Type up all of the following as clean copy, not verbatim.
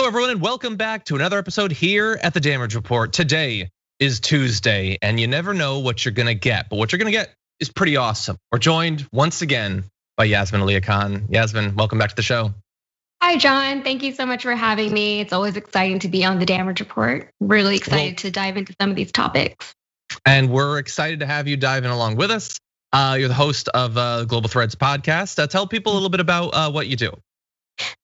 Hello, everyone, and welcome back to another episode here at the Damage Report. Today is Tuesday, and you never know what you're gonna get, but what you're gonna get is pretty awesome. We're joined once again by Yasmin Ali Khan. Yasmin, welcome back to the show. Hi, John. Thank you so much for having me. It's always exciting to be on the Damage Report. Really excited to dive into some of these topics. And we're excited to have you dive in along with us. You're the host of Global Threads podcast. Tell people a little bit about what you do.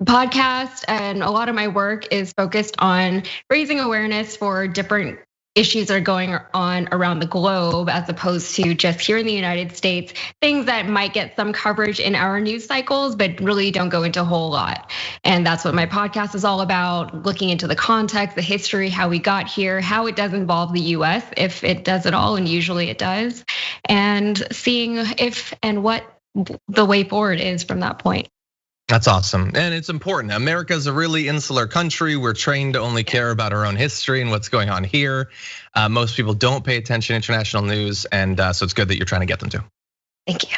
Podcast and a lot of my work is focused on raising awareness for different issues that are going on around the globe, as opposed to just here in the United States, things that might get some coverage in our news cycles, but really don't go into a whole lot. And that's what my podcast is all about, looking into the context, the history, how we got here, how it does involve the US, if it does at all, and usually it does, and seeing if and what the way forward is from that point. That's awesome, and it's important. America's a really insular country. We're trained to only care about our own history and what's going on here. Most people don't pay attention to international news, and so it's good that you're trying to get them to. Thank you.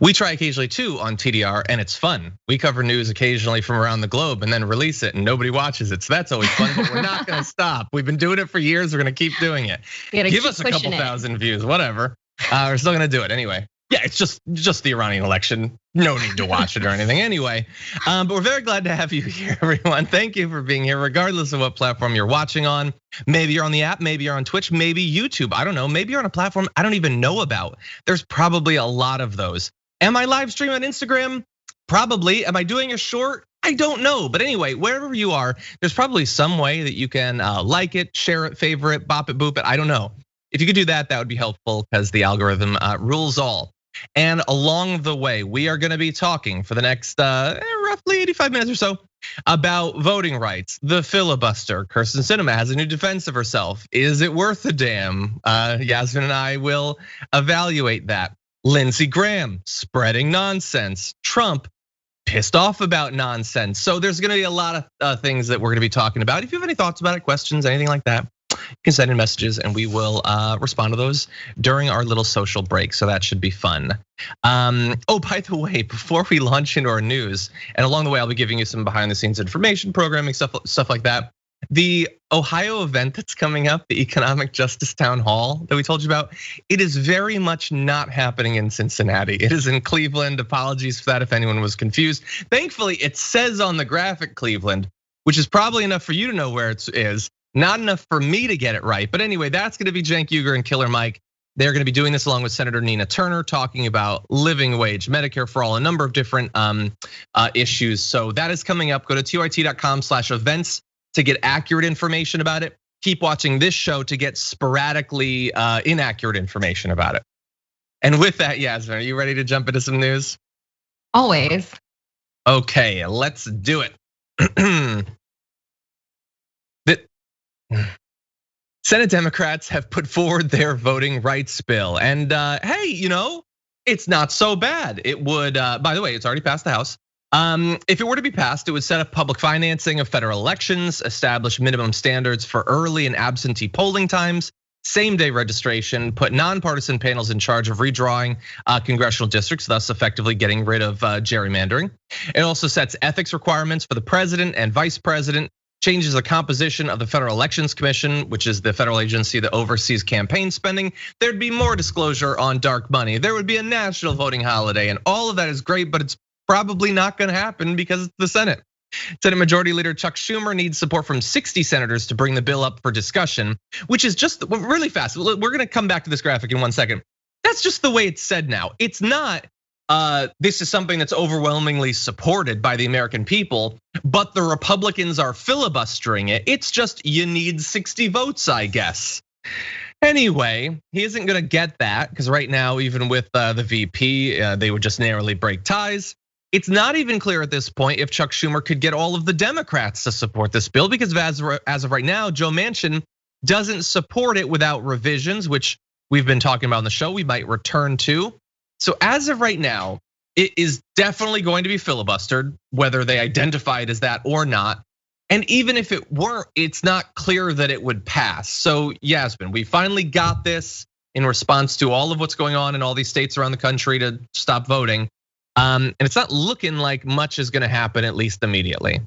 We try occasionally too on TDR, and it's fun. We cover news occasionally from around the globe and then release it, and nobody watches it, so that's always fun. But we're not gonna stop. We've been doing it for years. We're gonna keep doing it. Give us a couple thousand views, whatever. We're still gonna do it anyway. Yeah, it's just the Iranian election. No need to watch it or anything anyway. But we're very glad to have you here, everyone. Thank you for being here, regardless of what platform you're watching on. Maybe you're on the app, maybe you're on Twitch, maybe YouTube. I don't know, maybe you're on a platform I don't even know about. There's probably a lot of those. Am I live streaming on Instagram? Probably. Am I doing a short? I don't know. But anyway, wherever you are, there's probably some way that you can like it, share it, favorite, bop it, boop it. I don't know. If you could do that, that would be helpful because the algorithm rules all. And along the way, we are gonna be talking for the next roughly 85 minutes or so about voting rights, the filibuster. Kirsten Sinema has a new defense of herself. Is it worth a damn? Yasmin and I will evaluate that. Lindsey Graham spreading nonsense. Trump pissed off about nonsense. So there's gonna be a lot of things that we're gonna be talking about. If you have any thoughts about it, questions, anything like that, you can send in messages and we will respond to those during our little social break. So that should be fun. Oh, by the way, before we launch into our news, and along the way, I'll be giving you some behind the scenes information, programming, stuff like that. The Ohio event that's coming up, the Economic Justice Town Hall that we told you about, it is very much not happening in Cincinnati. It is in Cleveland. Apologies for that if anyone was confused. Thankfully, it says on the graphic Cleveland, which is probably enough for you to know where it is. Not enough for me to get it right. But anyway, that's gonna be Cenk Uygur and Killer Mike. They're gonna be doing this along with Senator Nina Turner, talking about living wage, Medicare for all, a number of different issues. So that is coming up. Go to tyt.com/events to get accurate information about it. Keep watching this show to get sporadically inaccurate information about it. And with that, Yasmin, are you ready to jump into some news? Always. Okay, let's do it. Senate Democrats have put forward their voting rights bill, and hey, it's not so bad. It would, by the way, it's already passed the House. If it were to be passed, it would set up public financing of federal elections, establish minimum standards for early and absentee polling times, same-day registration, put nonpartisan panels in charge of redrawing congressional districts, thus effectively getting rid of gerrymandering. It also sets ethics requirements for the president and vice president, changes the composition of the Federal Elections Commission, which is the federal agency that oversees campaign spending. There'd be more disclosure on dark money. There would be a national voting holiday, and all of that is great, but it's probably not gonna happen because it's the Senate. Senate Majority Leader Chuck Schumer needs support from 60 senators to bring the bill up for discussion, which is just really fast. We're gonna come back to this graphic in 1 second. That's just the way it's said now. It's not, this is something that's overwhelmingly supported by the American people, but the Republicans are filibustering it. It's just, you need 60 votes, I guess. Anyway, he isn't gonna get that, because right now, even with the VP, they would just narrowly break ties. It's not even clear at this point if Chuck Schumer could get all of the Democrats to support this bill, because as of right now, Joe Manchin doesn't support it without revisions, which we've been talking about on the show, we might return to. So as of right now, it is definitely going to be filibustered, whether they identify it as that or not. And even if it weren't, it's not clear that it would pass. So Yasmin, we finally got this in response to all of what's going on in all these states around the country to stop voting. And it's not looking like much is gonna happen, at least immediately.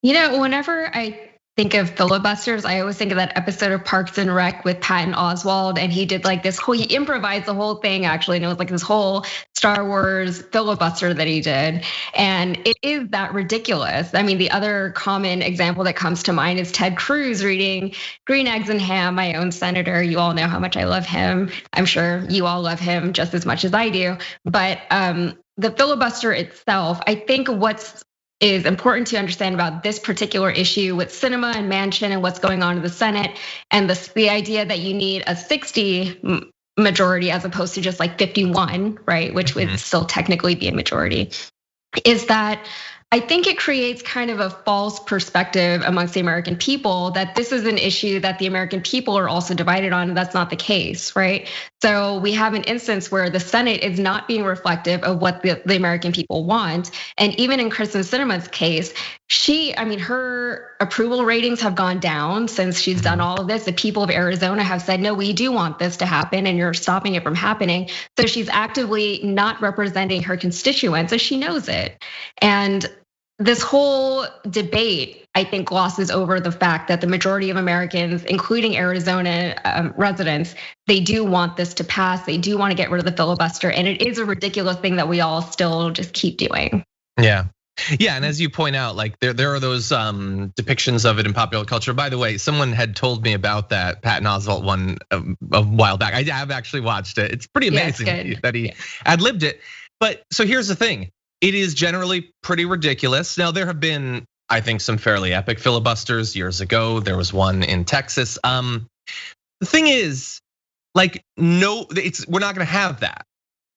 Whenever I think of filibusters, I always think of that episode of Parks and Rec with Patton Oswalt, and he did like he improvised the whole thing actually, and it was like this whole Star Wars filibuster that he did, and it is that ridiculous. I mean, the other common example that comes to mind is Ted Cruz reading Green Eggs and Ham, my own senator. You all know how much I love him. I'm sure you all love him just as much as I do, but the filibuster itself, I think what's is important to understand about this particular issue with Sinema and Manchin and what's going on in the Senate, and the idea that you need a 60 majority as opposed to just like 51, right? Which would still technically be a majority, is that I think it creates kind of a false perspective amongst the American people that this is an issue that the American people are also divided on, and that's not the case, right? So we have an instance where the Senate is not being reflective of what the American people want. And even in Kristen Sinema's case, her approval ratings have gone down since she's done all of this. The people of Arizona have said, no, we do want this to happen and you're stopping it from happening. So she's actively not representing her constituents, and she knows it. And this whole debate, I think, glosses over the fact that the majority of Americans, including Arizona residents, they do want this to pass. They do want to get rid of the filibuster. And it is a ridiculous thing that we all still just keep doing. Yeah. And as you point out, like there are those depictions of it in popular culture. By the way, someone had told me about that Patton Oswalt one a while back. I have actually watched it. It's pretty amazing that he ad-libbed it. But so here's the thing. It is generally pretty ridiculous. Now, there have been, I think, some fairly epic filibusters years ago. There was one in Texas. The thing is, like, no, we're not gonna have that.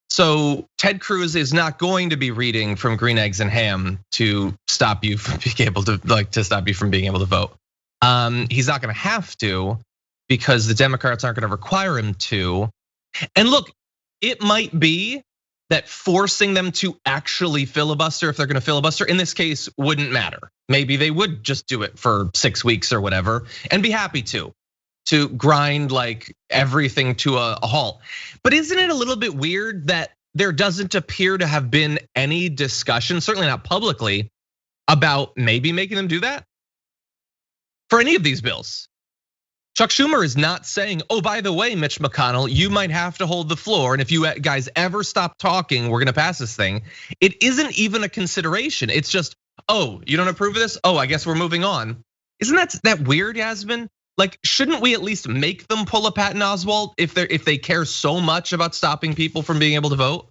So Ted Cruz is not going to be reading from Green Eggs and Ham to stop you from being able to vote. He's not gonna have to, because the Democrats aren't gonna require him to. And look, it might be that forcing them to actually filibuster, if they're gonna filibuster, in this case, wouldn't matter. Maybe they would just do it for 6 weeks or whatever and be happy to grind like everything to a halt. But isn't it a little bit weird that there doesn't appear to have been any discussion, certainly not publicly, about maybe making them do that for any of these bills? Chuck Schumer is not saying, oh, by the way, Mitch McConnell, you might have to hold the floor. And if you guys ever stop talking, we're gonna pass this thing. It isn't even a consideration. It's just, oh, you don't approve of this? Oh, I guess we're moving on. Isn't that weird, Yasmin? Like, shouldn't we at least make them pull a Patton Oswalt if they care so much about stopping people from being able to vote?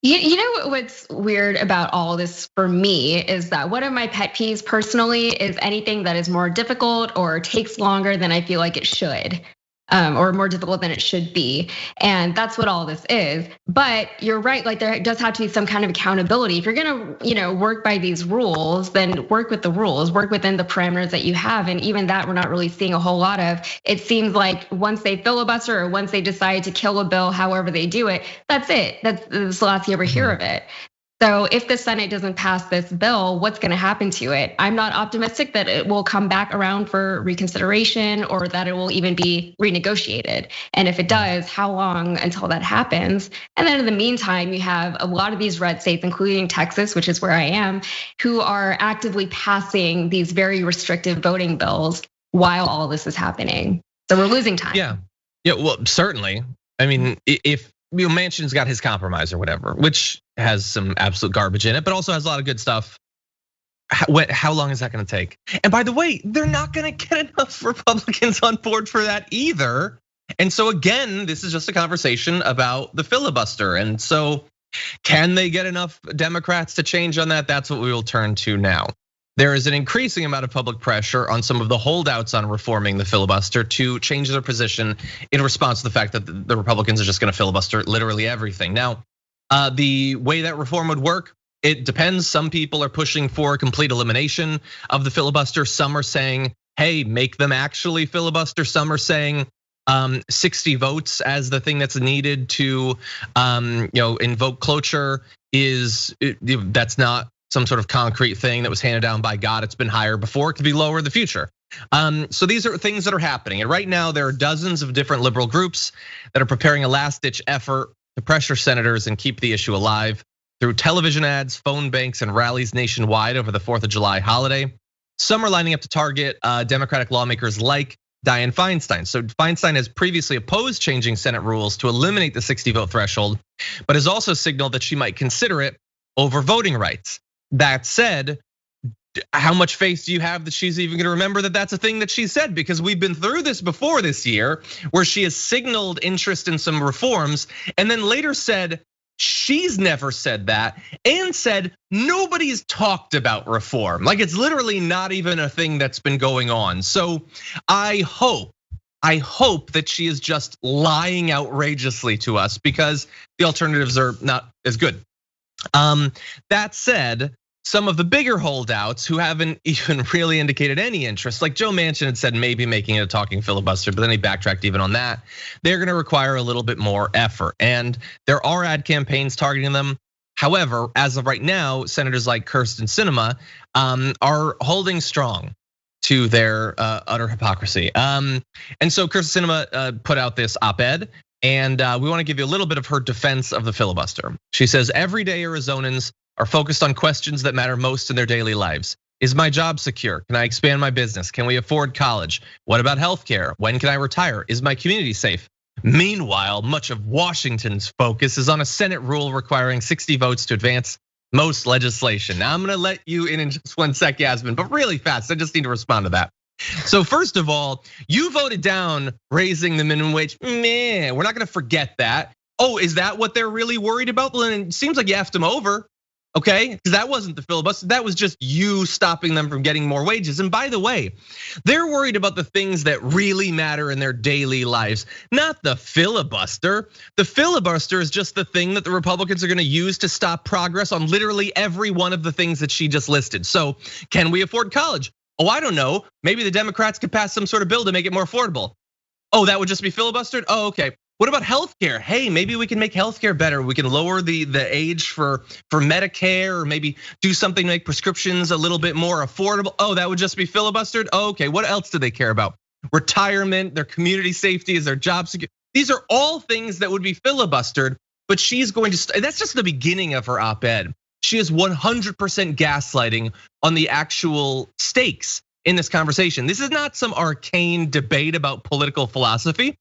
You know what's weird about all of this for me is that one of my pet peeves personally is anything that is more difficult or takes longer than I feel like it should. Or more difficult than it should be. And that's what all this is. But you're right, like there does have to be some kind of accountability. If you're gonna, work by these rules, then work with the rules, work within the parameters that you have. And even that we're not really seeing a whole lot of. It seems like once they filibuster or once they decide to kill a bill, however they do it, that's it. That's the last you ever hear of it. So if the Senate doesn't pass this bill, what's gonna happen to it? I'm not optimistic that it will come back around for reconsideration or that it will even be renegotiated. And if it does, how long until that happens? And then in the meantime, you have a lot of these red states, including Texas, which is where I am, who are actively passing these very restrictive voting bills while all this is happening. So we're losing time. Yeah, well, certainly. I mean, if Manchin's got his compromise or whatever, which has some absolute garbage in it, but also has a lot of good stuff. How long is that gonna take? And by the way, they're not gonna get enough Republicans on board for that either. And so again, this is just a conversation about the filibuster. And so can they get enough Democrats to change on that? That's what we will turn to now. There is an increasing amount of public pressure on some of the holdouts on reforming the filibuster to change their position in response to the fact that the Republicans are just gonna filibuster literally everything. Now, the way that reform would work, it depends. Some people are pushing for complete elimination of the filibuster. Some are saying, hey, make them actually filibuster. Some are saying 60 votes as the thing that's needed to invoke cloture that's not some sort of concrete thing that was handed down by God. It's been higher before, it could be lower in the future. So these are things that are happening. And right now there are dozens of different liberal groups that are preparing a last ditch effort to pressure senators and keep the issue alive through television ads, phone banks, and rallies nationwide over the 4th of July holiday. some are lining up to target Democratic lawmakers like Dianne Feinstein. So Feinstein has previously opposed changing Senate rules to eliminate the 60 vote threshold, but has also signaled that she might consider it over voting rights. That said, how much faith do you have that she's even gonna remember that that's a thing that she said? Because we've been through this before this year, where she has signaled interest in some reforms and then later said she's never said that, and said nobody's talked about reform. Like, it's literally not even a thing that's been going on. So I hope that she is just lying outrageously to us, because the alternatives are not as good. That said, some of the bigger holdouts who haven't even really indicated any interest, like Joe Manchin had said maybe making it a talking filibuster, but then he backtracked even on that. They're gonna require a little bit more effort, and there are ad campaigns targeting them. However, as of right now, senators like Kyrsten Sinema are holding strong to their utter hypocrisy. And so Kyrsten Sinema put out this op-ed, and we wanna give you a little bit of her defense of the filibuster. She says, everyday Arizonans are focused on questions that matter most in their daily lives. Is my job secure? Can I expand my business? Can we afford college? What about healthcare? When can I retire? Is my community safe? Meanwhile, much of Washington's focus is on a Senate rule requiring 60 votes to advance most legislation. Now I'm gonna let you in just 1 sec, Yasmin, but really fast, I just need to respond to that. So first of all, you voted down raising the minimum wage. Meh, we're not gonna forget that. Oh, is that what they're really worried about? Well, then it seems like you effed them over. Okay, because that wasn't the filibuster, that was just you stopping them from getting more wages. And by the way, they're worried about the things that really matter in their daily lives, not the filibuster. The filibuster is just the thing that the Republicans are gonna use to stop progress on literally every one of the things that she just listed. So can we afford college? Oh, I don't know, maybe the Democrats could pass some sort of bill to make it more affordable. Oh, that would just be filibustered? Oh, okay. What about healthcare? Hey, maybe we can make healthcare better. We can lower the age for Medicare, or maybe do something to make prescriptions a little bit more affordable. Oh, that would just be filibustered? Oh, okay, what else do they care about? Retirement, their community safety, is their job security. These are all things that would be filibustered, but she's going to, that's just the beginning of her op-ed. She is 100% gaslighting on the actual stakes in this conversation. This is not some arcane debate about political philosophy.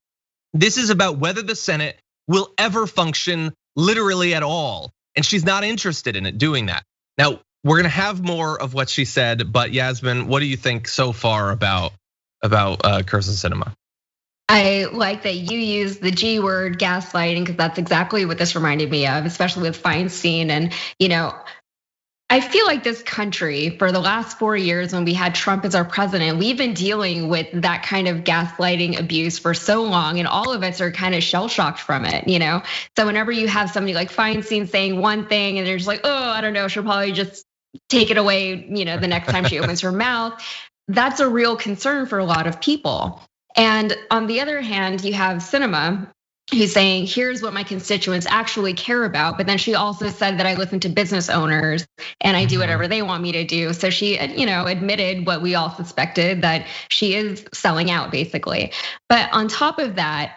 This is about whether the Senate will ever function literally at all. And she's not interested in it doing that. Now, we're gonna have more of what she said, but Yasmin, what do you think so far about Kyrsten Sinema? I like that you use the G word, gaslighting, because that's exactly what this reminded me of, especially with Feinstein. And I feel like this country, for the last 4 years when we had Trump as our president, we've been dealing with that kind of gaslighting abuse for so long, and all of us are kind of shell-shocked from it, So whenever you have somebody like Feinstein saying one thing and they're just like, oh, I don't know, she'll probably just take it away, the next time she opens her mouth, that's a real concern for a lot of people. And on the other hand, you have Sinema, who's saying, here's what my constituents actually care about. But then she also said that I listen to business owners and I do whatever they want me to do. So she, admitted what we all suspected, that she is selling out basically. But on top of that,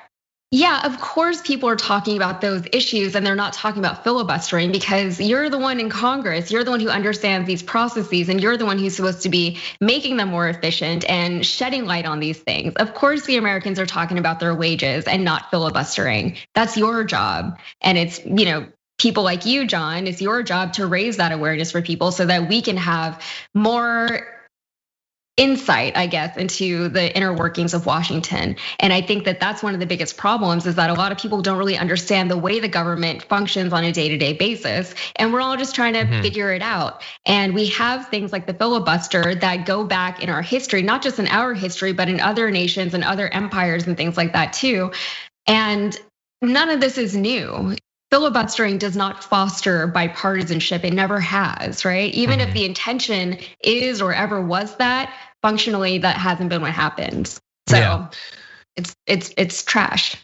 yeah, of course people are talking about those issues and they're not talking about filibustering, because you're the one in Congress, you're the one who understands these processes, and you're the one who's supposed to be making them more efficient and shedding light on these things. Of course the Americans are talking about their wages and not filibustering. That's your job. And it's, people like you, John, it's your job to raise that awareness for people so that we can have more insight, I guess, into the inner workings of Washington. And I think that that's one of the biggest problems, is that a lot of people don't really understand the way the government functions on a day-to-day basis. And we're all just trying to figure it out. And we have things like the filibuster that go back in our history, not just in our history, but in other nations and other empires and things like that too. And none of this is new. Filibustering does not foster bipartisanship. It never has, right? Even if the intention is or ever was that, functionally that hasn't been what happens. So yeah. It's trash.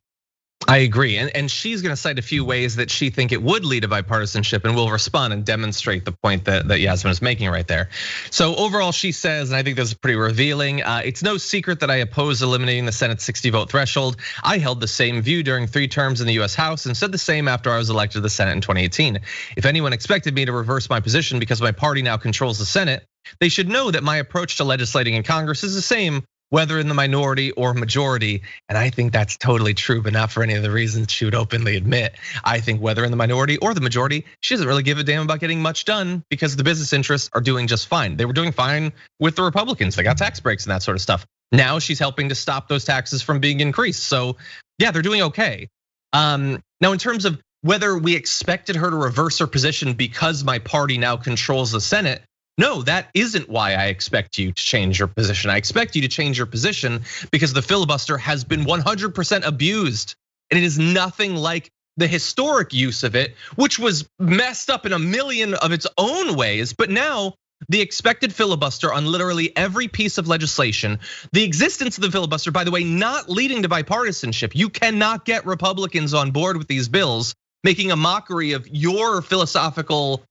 I agree, and she's gonna cite a few ways that she think it would lead to bipartisanship, and we'll respond and demonstrate the point that Yasmin is making right there. So overall, she says, and I think this is pretty revealing, it's no secret that I oppose eliminating the Senate 60 vote threshold. I held the same view during 3 terms in the US House and said the same after I was elected to the Senate in 2018. If anyone expected me to reverse my position because my party now controls the Senate, They should know that my approach to legislating in Congress is the same whether in the minority or majority. And I think that's totally true, but not for any of the reasons she would openly admit. I think whether in the minority or the majority, she doesn't really give a damn about getting much done because the business interests are doing just fine. They were doing fine with the Republicans. They got tax breaks and that sort of stuff. Now she's helping to stop those taxes from being increased. So yeah, they're doing okay. Now in terms of whether we expected her to reverse her position because my party now controls the Senate, no, that isn't why I expect you to change your position. I expect you to change your position because the filibuster has been 100% abused. And it is nothing like the historic use of it, which was messed up in a million of its own ways. But now the expected filibuster on literally every piece of legislation, the existence of the filibuster, by the way, not leading to bipartisanship. You cannot get Republicans on board with these bills, making a mockery of your philosophical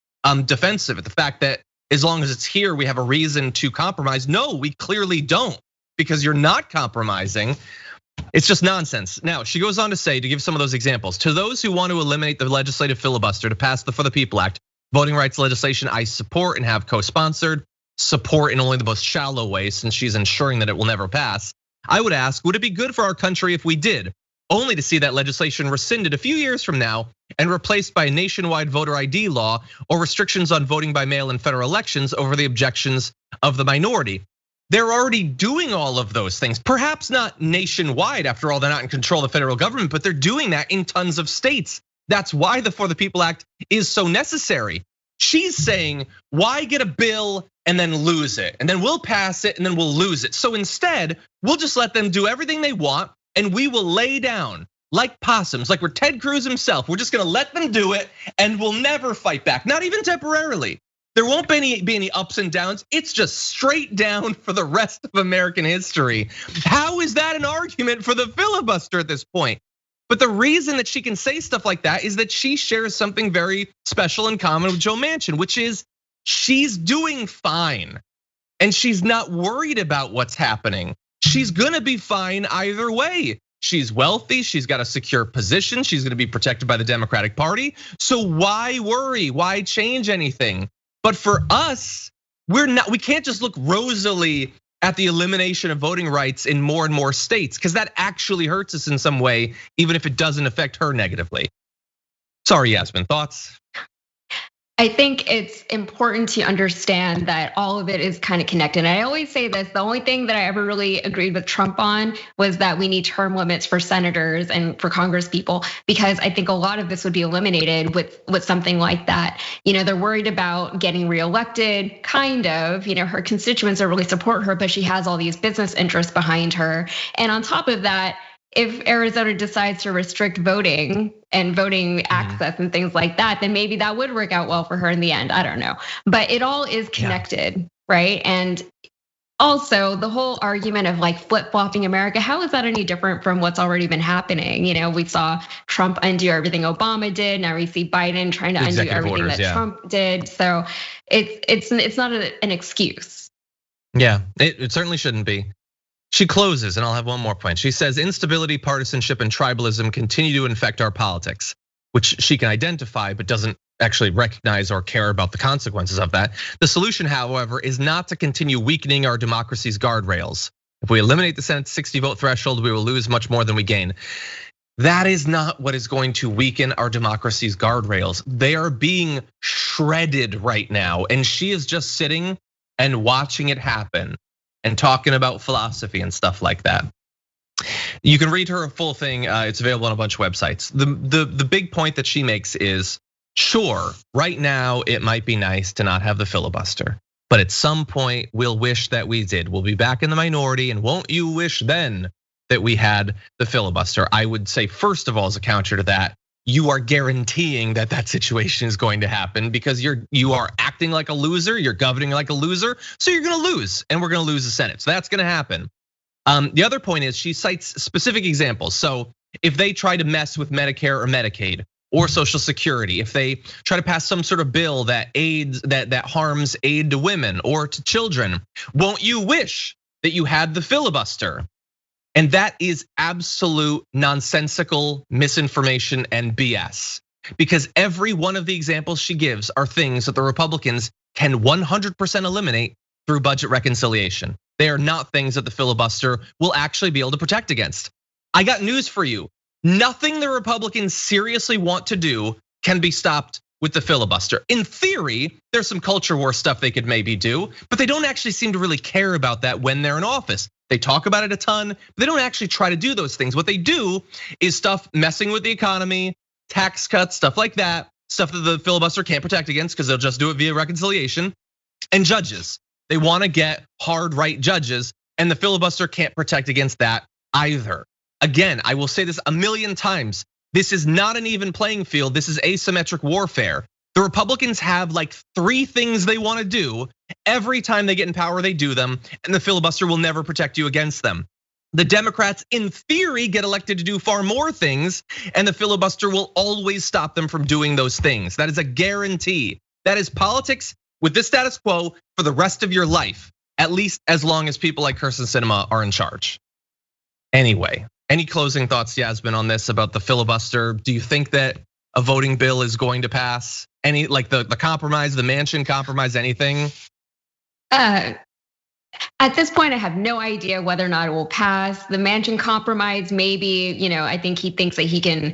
defense of it. The fact that as long as it's here, we have a reason to compromise. No, we clearly don't, because you're not compromising. It's just nonsense. Now, she goes on to say, to give some of those examples, to those who want to eliminate the legislative filibuster to pass the For the People Act, voting rights legislation I support and have co-sponsored, support in only the most shallow way since she's ensuring that it will never pass. I would ask, would it be good for our country if we did? Only to see that legislation rescinded a few years from now and replaced by a nationwide voter ID law or restrictions on voting by mail in federal elections over the objections of the minority. They're already doing all of those things, perhaps not nationwide. After all, they're not in control of the federal government, but they're doing that in tons of states. That's why the For the People Act is so necessary. She's saying, why get a bill and then lose it? And then we'll pass it and then we'll lose it. So instead, we'll just let them do everything they want and we will lay down like possums, like we're Ted Cruz himself. We're just gonna let them do it and we'll never fight back, not even temporarily. There won't be any ups and downs. It's just straight down for the rest of American history. How is that an argument for the filibuster at this point? But the reason that she can say stuff like that is that she shares something very special in common with Joe Manchin, which is she's doing fine and she's not worried about what's happening. She's gonna be fine either way. She's wealthy, she's got a secure position, she's gonna be protected by the Democratic Party. So why worry? Why change anything? But for us, we can't just look rosily at the elimination of voting rights in more and more states, because that actually hurts us in some way, even if it doesn't affect her negatively. Sorry, Yasmin, thoughts? I think it's important to understand that all of it is kind of connected. And I always say this, the only thing that I ever really agreed with Trump on was that we need term limits for senators and for Congress people, because I think a lot of this would be eliminated with something like that. They're worried about getting reelected, kind of. Her constituents don't really support her, but she has all these business interests behind her. And on top of that, if Arizona decides to restrict voting and voting access and things like that, then maybe that would work out well for her in the end. I don't know, but it all is connected, right? And also the whole argument of like flip-flopping America, how is that any different from what's already been happening? We saw Trump undo everything Obama did. Now we see Biden trying to undo everything that Trump did. So it's not an excuse. Yeah, it certainly shouldn't be. She closes, and I'll have one more point. She says, instability, partisanship, and tribalism continue to infect our politics, which she can identify, but doesn't actually recognize or care about the consequences of that. The solution, however, is not to continue weakening our democracy's guardrails. If we eliminate the Senate's 60 vote threshold, we will lose much more than we gain. That is not what is going to weaken our democracy's guardrails. They are being shredded right now, and she is just sitting and watching it happen and talking about philosophy and stuff like that. You can read her full thing, it's available on a bunch of websites. The big point that she makes is, sure, right now it might be nice to not have the filibuster, but at some point we'll wish that we did. We'll be back in the minority, and won't you wish then that we had the filibuster? I would say, first of all, as a counter to that, you are guaranteeing that that situation is going to happen because you are acting like a loser, you're governing like a loser, so you're gonna lose, and we're gonna lose the Senate. So that's gonna happen. The other point is she cites specific examples. So if they try to mess with Medicare or Medicaid or Social Security, if they try to pass some sort of bill that harms aid to women or to children, won't you wish that you had the filibuster? And that is absolute nonsensical misinformation and BS. Because every one of the examples she gives are things that the Republicans can 100% eliminate through budget reconciliation. They are not things that the filibuster will actually be able to protect against. I got news for you. Nothing the Republicans seriously want to do can be stopped with the filibuster. In theory, there's some culture war stuff they could maybe do, but they don't actually seem to really care about that when they're in office. They talk about it a ton, but they don't actually try to do those things. What they do is stuff messing with the economy, tax cuts, stuff like that, stuff that the filibuster can't protect against because they'll just do it via reconciliation. And judges, they want to get hard right judges, and the filibuster can't protect against that either. Again, I will say this a million times. This is not an even playing field. This is asymmetric warfare. The Republicans have like 3 things they want to do. Every time they get in power, they do them, and the filibuster will never protect you against them. The Democrats, in theory, get elected to do far more things, and the filibuster will always stop them from doing those things. That is a guarantee. That is politics with this status quo for the rest of your life, at least as long as people like Kirsten Sinema are in charge. Anyway, any closing thoughts, Yasmin, on this about the filibuster? Do you think that a voting bill is going to pass? Any, like the compromise, the Manchin compromise, anything? At this point, I have no idea whether or not it will pass. The Manchin compromise, maybe, I think he thinks that he can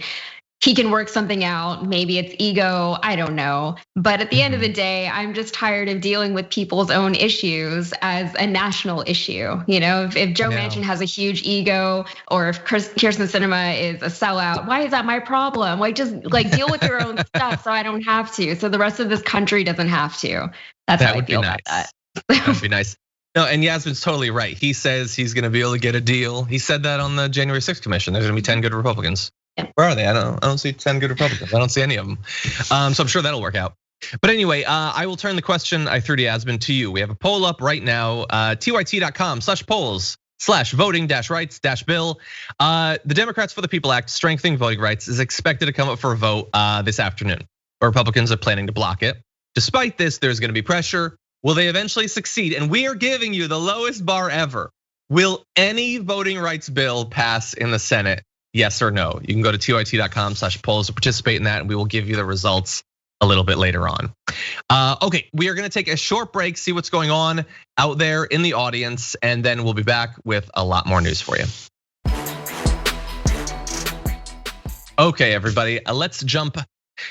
work something out. Maybe it's ego, I don't know. But at the end of the day, I'm just tired of dealing with people's own issues as a national issue. If Joe Manchin has a huge ego, or if Kirsten Sinema is a sellout, why is that my problem? Why just like deal with your own stuff so I don't have to, so the rest of this country doesn't have to. That's how I feel about that. That would be nice. No, and Yasmin's totally right. He says he's gonna be able to get a deal. He said that on the January 6th commission. There's gonna be 10 good Republicans. Where are they? I don't see 10 good Republicans. I don't see any of them. So I'm sure that'll work out. But anyway, I will turn the question I threw to Yasmin to you. We have a poll up right now, tyt.com/polls/voting-rights-bill. The Democrats for the People Act, strengthening voting rights, is expected to come up for a vote this afternoon. Republicans are planning to block it. Despite this, there's gonna be pressure. Will they eventually succeed? And we are giving you the lowest bar ever. Will any voting rights bill pass in the Senate? Yes or no? You can go to tyt.com/polls to participate in that, and we will give you the results a little bit later on. Okay, we are gonna take a short break, see what's going on out there in the audience, and then we'll be back with a lot more news for you. Okay, everybody, let's jump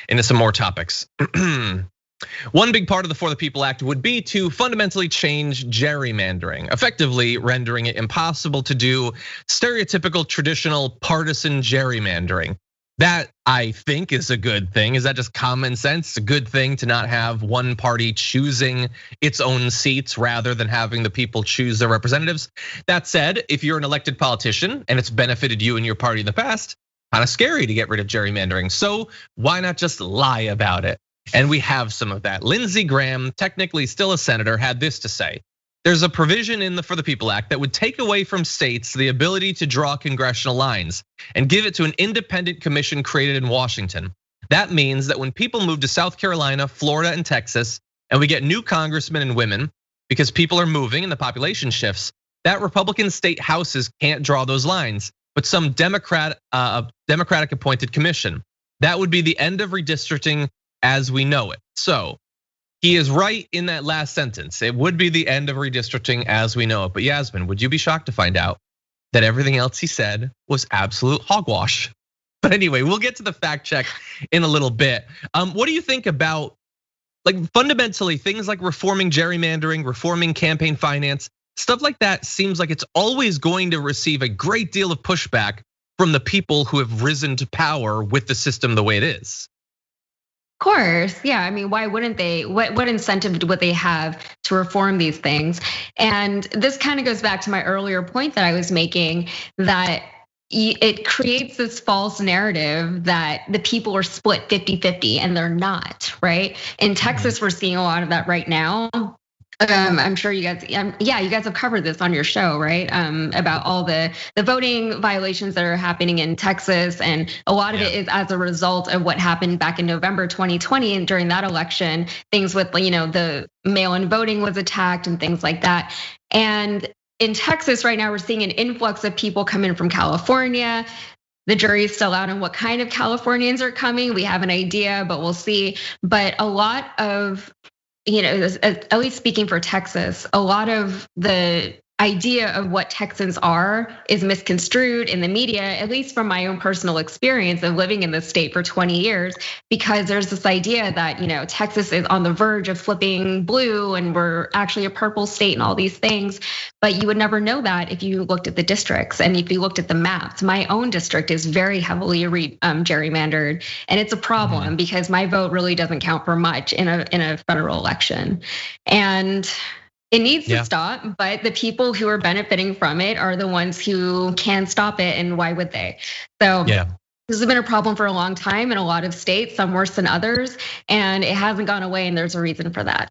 into some more topics. One big part of the For the People Act would be to fundamentally change gerrymandering, effectively rendering it impossible to do stereotypical traditional partisan gerrymandering. That, I think, is a good thing. Is that just common sense? It's a good thing to not have one party choosing its own seats rather than having the people choose their representatives. That said, if you're an elected politician and it's benefited you and your party in the past, kind of scary to get rid of gerrymandering. So why not just lie about it? And we have some of that. Lindsey Graham, technically still a senator, had this to say. There's a provision in the For the People Act that would take away from states the ability to draw congressional lines and give it to an independent commission created in Washington. That means that when people move to South Carolina, Florida, and Texas, and we get new congressmen and women because people are moving and the population shifts, that Republican state houses can't draw those lines, but some Democratic appointed commission. That would be the end of redistricting as we know it. So he is right in that last sentence. It would be the end of redistricting as we know it. But Yasmin, would you be shocked to find out that everything else he said was absolute hogwash? But anyway, we'll get to the fact check in a little bit. What do you think about, like, fundamentally things like reforming gerrymandering, reforming campaign finance, stuff like that seems like it's always going to receive a great deal of pushback from the people who have risen to power with the system the way it is. Of course, yeah. I mean, why wouldn't they? What incentive would they have to reform these things? And this kind of goes back to my earlier point that I was making, that it creates this false narrative that the people are split 50-50, and they're not, right? In Texas, we're seeing a lot of that right now. I'm sure you guys, you guys have covered this on your show, right? About all the voting violations that are happening in Texas, and a lot of it is as a result of what happened back in November 2020, and during that election, things with the mail-in voting was attacked and things like that. And in Texas right now, we're seeing an influx of people coming from California. The jury is still out on what kind of Californians are coming. We have an idea, but we'll see. But a lot of at least speaking for Texas, a lot of the idea of what Texans are is misconstrued in the media, at least from my own personal experience of living in this state for 20 years, because there's this idea that, Texas is on the verge of flipping blue and we're actually a purple state and all these things. But you would never know that if you looked at the districts and if you looked at the maps. My own district is very heavily gerrymandered, and it's a problem because my vote really doesn't count for much in a federal election. And it needs to stop, but the people who are benefiting from it are the ones who can stop it, and why would they? So this has been a problem for a long time in a lot of states, some worse than others, and it hasn't gone away, and there's a reason for that.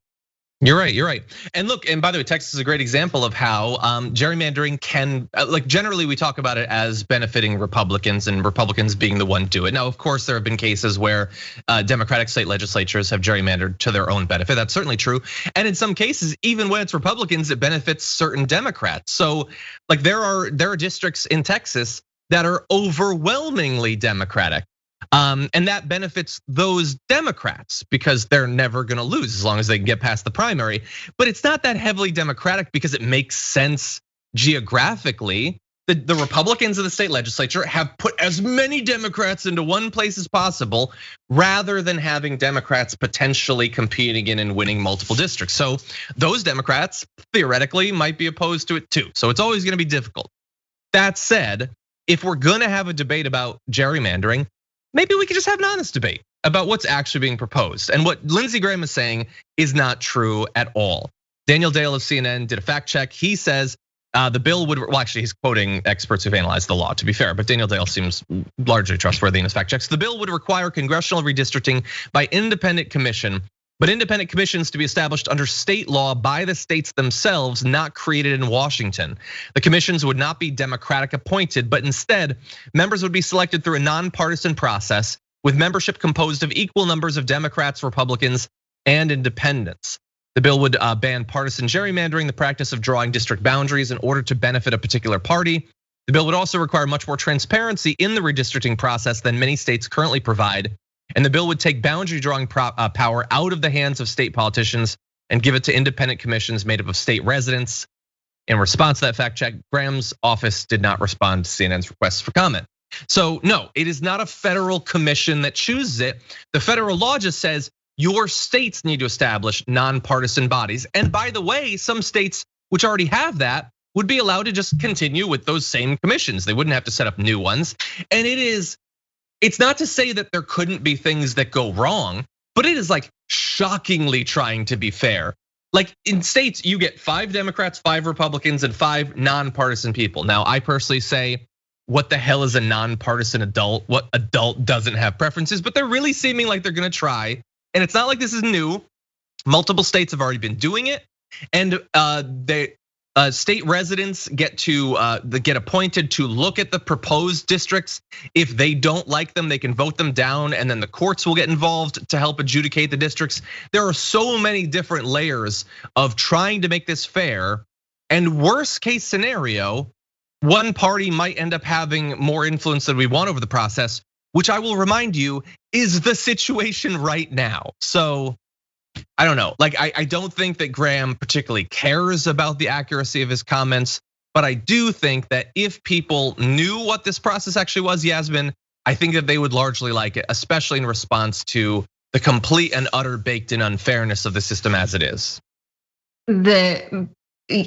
You're right. And look, and by the way, Texas is a great example of how gerrymandering can, like generally we talk about it as benefiting Republicans and Republicans being the one to do it. Now, of course, there have been cases where Democratic state legislatures have gerrymandered to their own benefit. That's certainly true. And in some cases, even when it's Republicans, it benefits certain Democrats. So like there are districts in Texas that are overwhelmingly Democratic. And that benefits those Democrats because they're never gonna lose as long as they can get past the primary. But it's not that heavily Democratic because it makes sense geographically. The Republicans of the state legislature have put as many Democrats into one place as possible rather than having Democrats potentially competing in and winning multiple districts. So those Democrats theoretically might be opposed to it too. So it's always gonna be difficult. That said, if we're gonna have a debate about gerrymandering, maybe we could just have an honest debate about what's actually being proposed. And what Lindsey Graham is saying is not true at all. Daniel Dale of CNN did a fact check. He says the bill would, well, actually he's quoting experts who've analyzed the law, to be fair, but Daniel Dale seems largely trustworthy in his fact checks. The bill would require congressional redistricting by independent commission, but independent commissions to be established under state law by the states themselves, not created in Washington. The commissions would not be Democratic appointed, but instead members would be selected through a nonpartisan process with membership composed of equal numbers of Democrats, Republicans, and independents. The bill would ban partisan gerrymandering, the practice of drawing district boundaries in order to benefit a particular party. The bill would also require much more transparency in the redistricting process than many states currently provide. And the bill would take boundary drawing power out of the hands of state politicians and give it to independent commissions made up of state residents. In response to that fact check, Graham's office did not respond to CNN's requests for comment. So no, it is not a federal commission that chooses it. The federal law just says your states need to establish nonpartisan bodies. And by the way, some states which already have that would be allowed to just continue with those same commissions. They wouldn't have to set up new ones. And it's not to say that there couldn't be things that go wrong, but it is like shockingly trying to be fair. Like in states, you get 5 Democrats, 5 Republicans, and 5 nonpartisan people. Now, I personally say, what the hell is a nonpartisan adult? What adult doesn't have preferences? But they're really seeming like they're gonna try. And it's not like this is new. Multiple states have already been doing it. And state residents get appointed to look at the proposed districts. If they don't like them, they can vote them down, and then the courts will get involved to help adjudicate the districts. There are so many different layers of trying to make this fair. And worst case scenario, one party might end up having more influence than we want over the process, which I will remind you is the situation right now. So I don't know, like I don't think that Graham particularly cares about the accuracy of his comments, but I do think that if people knew what this process actually was, Yasmin, I think that they would largely like it, especially in response to the complete and utter baked in unfairness of the system as it is.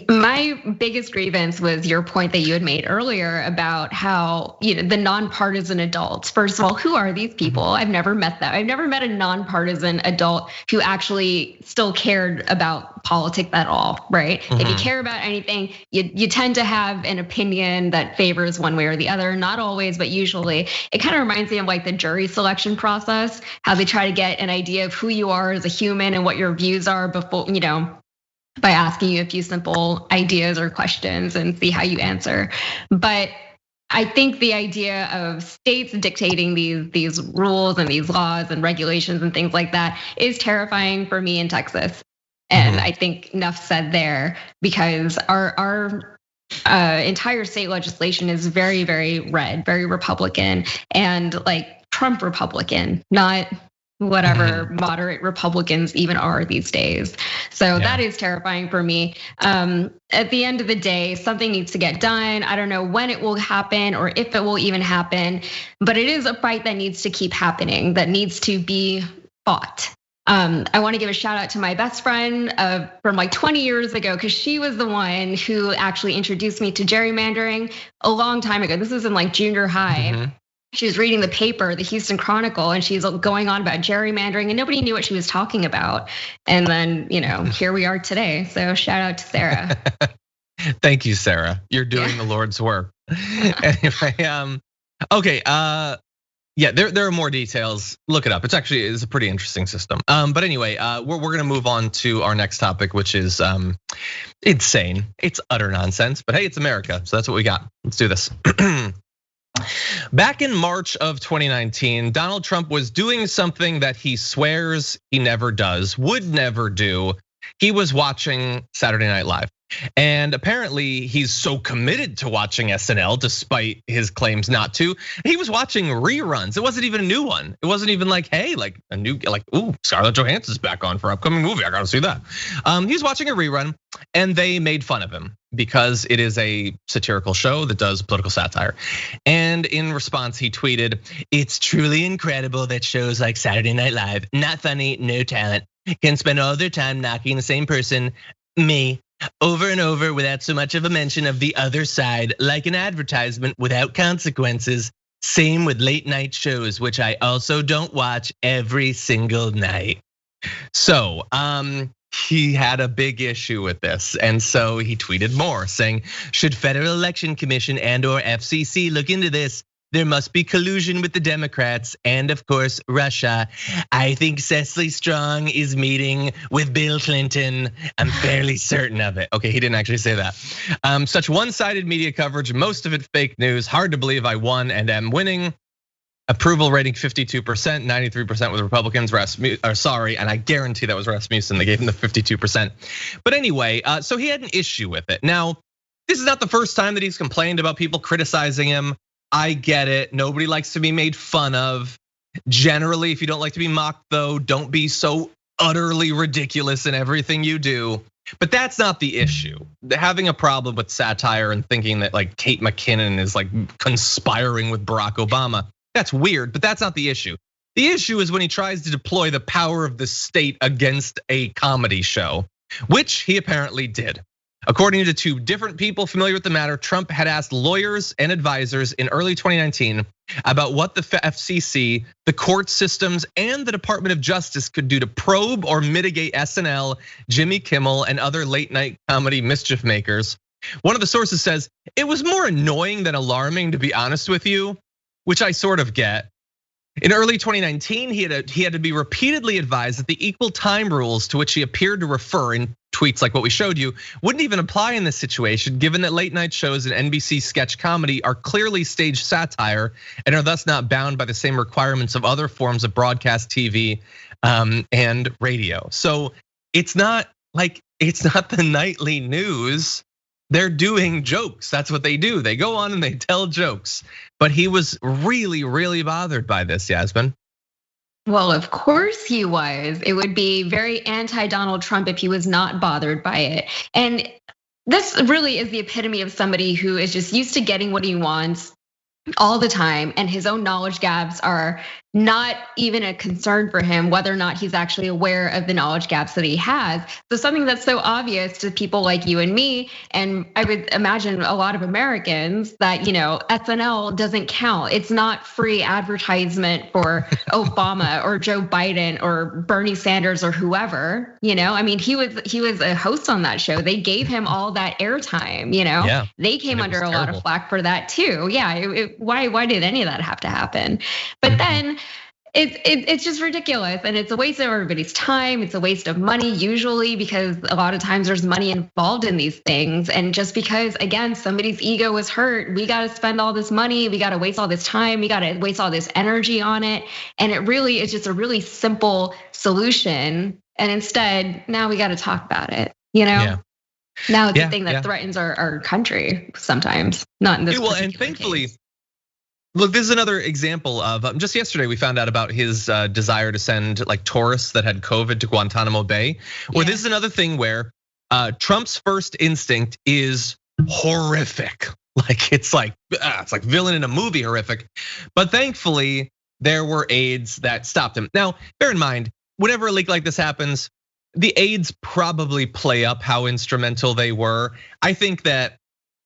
My biggest grievance was your point that you had made earlier about how the nonpartisan adults. First of all, who are these people? I've never met them. I've never met a nonpartisan adult who actually still cared about politics at all, right? If you care about anything, you tend to have an opinion that favors one way or the other. Not always, but usually. It kind of reminds me of like the jury selection process, how they try to get an idea of who you are as a human and what your views are before, by asking you a few simple ideas or questions and see how you answer. But I think the idea of states dictating these rules and these laws and regulations and things like that is terrifying for me in Texas. And I think enough said there, because our entire state legislation is very, very red, very Republican, and like Trump Republican, not whatever moderate Republicans even are these days. So that is terrifying for me. At the end of the day, something needs to get done. I don't know when it will happen or if it will even happen, but it is a fight that needs to keep happening, that needs to be fought. I want to give a shout out to my best friend from like 20 years ago, because she was the one who actually introduced me to gerrymandering a long time ago. This was in like junior high. She was reading the paper, the Houston Chronicle, and she's going on about gerrymandering, and nobody knew what she was talking about. And then, here we are today. So shout out to Sarah. Thank you, Sarah. You're doing the Lord's work. Anyway, okay. There are more details. Look it up. It's a pretty interesting system. But anyway, we're gonna move on to our next topic, which is insane. It's utter nonsense. But hey, it's America, so that's what we got. Let's do this. Back in March of 2019, Donald Trump was doing something that he swears he never does, would never do. He was watching Saturday Night Live. And apparently he's so committed to watching SNL despite his claims not to. He was watching reruns. It wasn't even a new one. It wasn't even like, hey, like a new, like, ooh, Scarlett Johansson's back on for an upcoming movie. I gotta see that. He was watching a rerun and they made fun of him because it is a satirical show that does political satire. And in response, he tweeted, "It's truly incredible that shows like Saturday Night Live, not funny, no talent, can spend all their time knocking the same person, me, over and over without so much of a mention of the other side, like an advertisement without consequences. Same with late night shows, which I also don't watch every single night." So he had a big issue with this. And so he tweeted more saying, "Should Federal Election Commission and or FCC look into this? There must be collusion with the Democrats and of course, Russia. I think Cecily Strong is meeting with Bill Clinton. I'm fairly certain of it." Okay, he didn't actually say that. Such one-sided media coverage, most of it fake news. Hard to believe I won and am winning. Approval rating 52%, 93% with Republicans. And I guarantee that was Rasmussen. They gave him the 52%. But anyway, so he had an issue with it. Now, this is not the first time that he's complained about people criticizing him. I get it. Nobody likes to be made fun of. Generally, if you don't like to be mocked though, don't be so utterly ridiculous in everything you do. But that's not the issue. Having a problem with satire and thinking that like Kate McKinnon is like conspiring with Barack Obama, that's weird, but that's not the issue. The issue is when he tries to deploy the power of the state against a comedy show, which he apparently did. According to two different people familiar with the matter, Trump had asked lawyers and advisors in early 2019 about what the FCC, the court systems, and the Department of Justice could do to probe or mitigate SNL, Jimmy Kimmel, and other late night comedy mischief makers. One of the sources says, "It was more annoying than alarming, to be honest with you," which I sort of get. In early 2019, he had to be repeatedly advised that the equal time rules to which he appeared to refer in tweets like what we showed you wouldn't even apply in this situation, given that late night shows and NBC sketch comedy are clearly staged satire and are thus not bound by the same requirements of other forms of broadcast TV and radio. So it's not the nightly news. They're doing jokes. That's what they do. They go on and they tell jokes. But he was really, really bothered by this, Yasmin. Well, of course he was. It would be very anti-Donald Trump if he was not bothered by it. And this really is the epitome of somebody who is just used to getting what he wants all the time, and his own knowledge gaps are not even a concern for him, whether or not he's actually aware of the knowledge gaps that he has. So something that's so obvious to people like you and me, and I would imagine a lot of Americans, that SNL doesn't count. It's not free advertisement for Obama or Joe Biden or Bernie Sanders or whoever. I mean, he was a host on that show. They gave him all that airtime. Yeah, they came under a lot of flack for that too. Yeah, why did any of that have to happen? But then it's just ridiculous, and it's a waste of everybody's time. It's a waste of money usually, because a lot of times there's money involved in these things. And just because, again, somebody's ego was hurt, we got to spend all this money, we got to waste all this time, we got to waste all this energy on it. And it really is just a really simple solution. And instead, now we got to talk about it. Yeah. Now it's a thing that threatens our country sometimes, not in this. Well, and thankfully, case. Look, this is another example of just yesterday we found out about his desire to send like tourists that had COVID to Guantanamo Bay. Or this is another thing where Trump's first instinct is horrific. Like it's like villain in a movie horrific. But thankfully there were aides that stopped him. Now, bear in mind, whenever a leak like this happens, the aides probably play up how instrumental they were. I think that,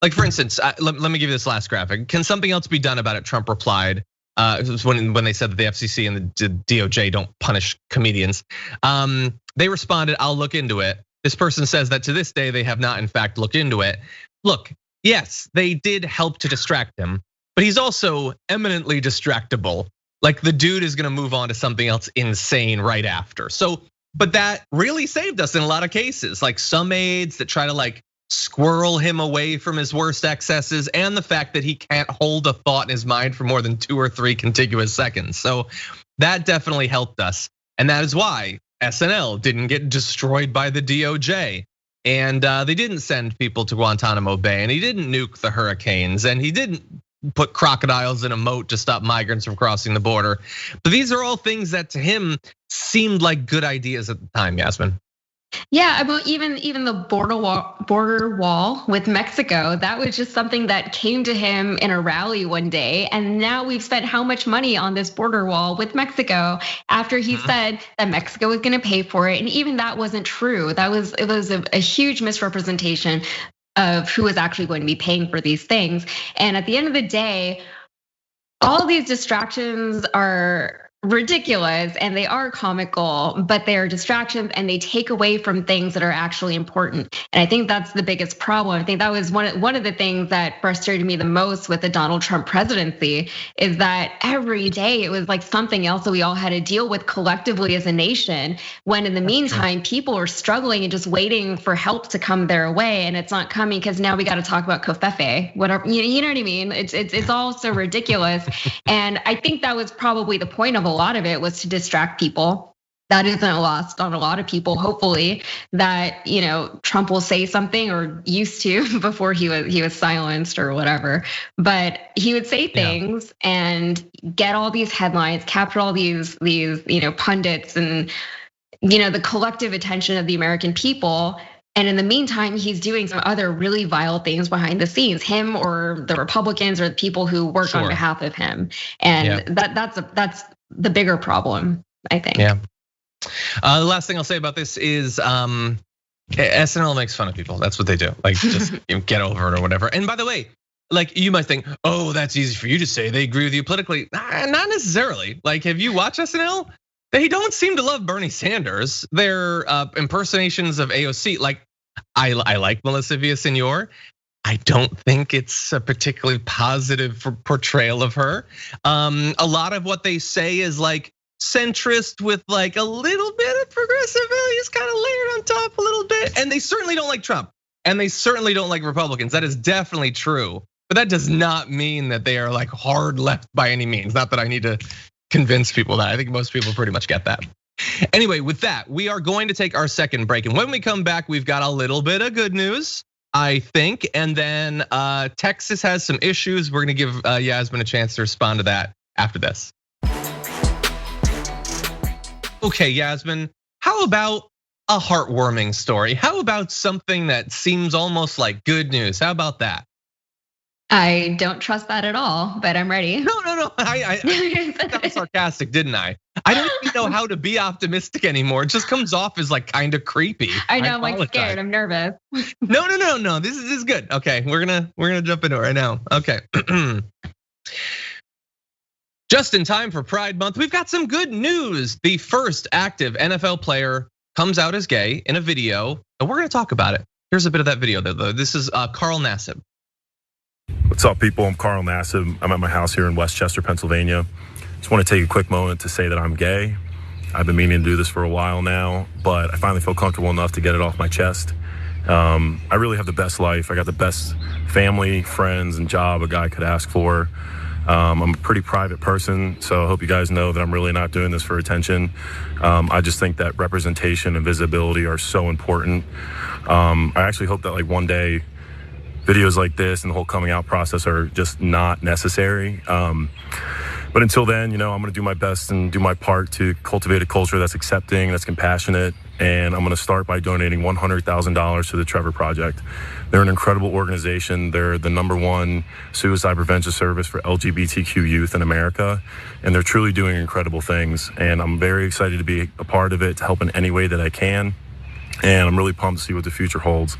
like for instance, let me give you this last graphic. Can something else be done about it? Trump replied when they said that the FCC and the DOJ don't punish comedians. They responded, "I'll look into it." This person says that to this day they have not in fact looked into it. Look, yes, they did help to distract him, but he's also eminently distractible. Like the dude is gonna move on to something else insane right after. So, but that really saved us in a lot of cases. Like some aides that try to like squirrel him away from his worst excesses, and the fact that he can't hold a thought in his mind for more than 2 or 3 contiguous seconds. So that definitely helped us. And that is why SNL didn't get destroyed by the DOJ. And they didn't send people to Guantanamo Bay, and he didn't nuke the hurricanes, and he didn't put crocodiles in a moat to stop migrants from crossing the border. But these are all things that to him seemed like good ideas at the time, Yasmin. Yeah, well, even the border wall with Mexico, that was just something that came to him in a rally one day. And now we've spent how much money on this border wall with Mexico after he said that Mexico was gonna pay for it. And even that wasn't true. It was a huge misrepresentation of who was actually going to be paying for these things. And at the end of the day, all of these distractions are ridiculous and they are comical, but they are distractions and they take away from things that are actually important. And I think that's the biggest problem. I think that was one of the things that frustrated me the most with the Donald Trump presidency is that every day it was like something else that we all had to deal with collectively as a nation. When in the meantime, people are struggling and just waiting for help to come their way, and it's not coming because now we got to talk about Covfefe, whatever. You know what I mean? It's all so ridiculous. And I think that was probably the point of a lot of it, was to distract people. That isn't lost on a lot of people, hopefully, that Trump will say something, or used to before he was silenced or whatever. But he would say things and get all these headlines, capture all these pundits and the collective attention of the American people. And in the meantime, he's doing some other really vile things behind the scenes, him or the Republicans or the people who work on behalf of him. And that's the bigger problem, I think. Yeah. The last thing I'll say about this is SNL makes fun of people. That's what they do. Like just get over it or whatever. And by the way, like you might think, oh, that's easy for you to say. They agree with you politically. Not necessarily. Like, have you watched SNL? They don't seem to love Bernie Sanders. Their impersonations of AOC, like I like Melissa Villaseñor. I don't think it's a particularly positive portrayal of her. A lot of what they say is like centrist with like a little bit of progressive values kind of layered on top a little bit. And they certainly don't like Trump, and they certainly don't like Republicans. That is definitely true. But that does not mean that they are like hard left by any means. Not that I need to convince people that. I think most people pretty much get that. Anyway, with that, we are going to take our second break. And when we come back, we've got a little bit of good news, I think. And then Texas has some issues. We're gonna give Yasmin a chance to respond to that after this. Okay, Yasmin, how about a heartwarming story? How about something that seems almost like good news? How about that? I don't trust that at all, but I'm ready. No. I got sarcastic, didn't I? I don't even know how to be optimistic anymore. It just comes off as like kind of creepy. I know, I'm like scared. I'm nervous. No. This is good. Okay, we're gonna jump into it right now. Okay. Just in time for Pride Month, we've got some good news. The first active NFL player comes out as gay in a video, and we're gonna talk about it. Here's a bit of that video though. This is Carl Nassib. What's up, people? I'm Carl Nassib. I'm at my house here in Westchester, Pennsylvania. Just want to take a quick moment to say that I'm gay. I've been meaning to do this for a while now, but I finally feel comfortable enough to get it off my chest. I really have the best life. I got the best family, friends, and job a guy could ask for. I'm a pretty private person, so I hope you guys know that I'm really not doing this for attention. I just think that representation and visibility are so important. I actually hope that like one day videos like this and the whole coming out process are just not necessary. But until then, I'm going to do my best and do my part to cultivate a culture that's accepting, that's compassionate. And I'm going to start by donating $100,000 to the Trevor Project. They're an incredible organization. They're the #1 suicide prevention service for LGBTQ youth in America. And they're truly doing incredible things. And I'm very excited to be a part of it, to help in any way that I can. And I'm really pumped to see what the future holds.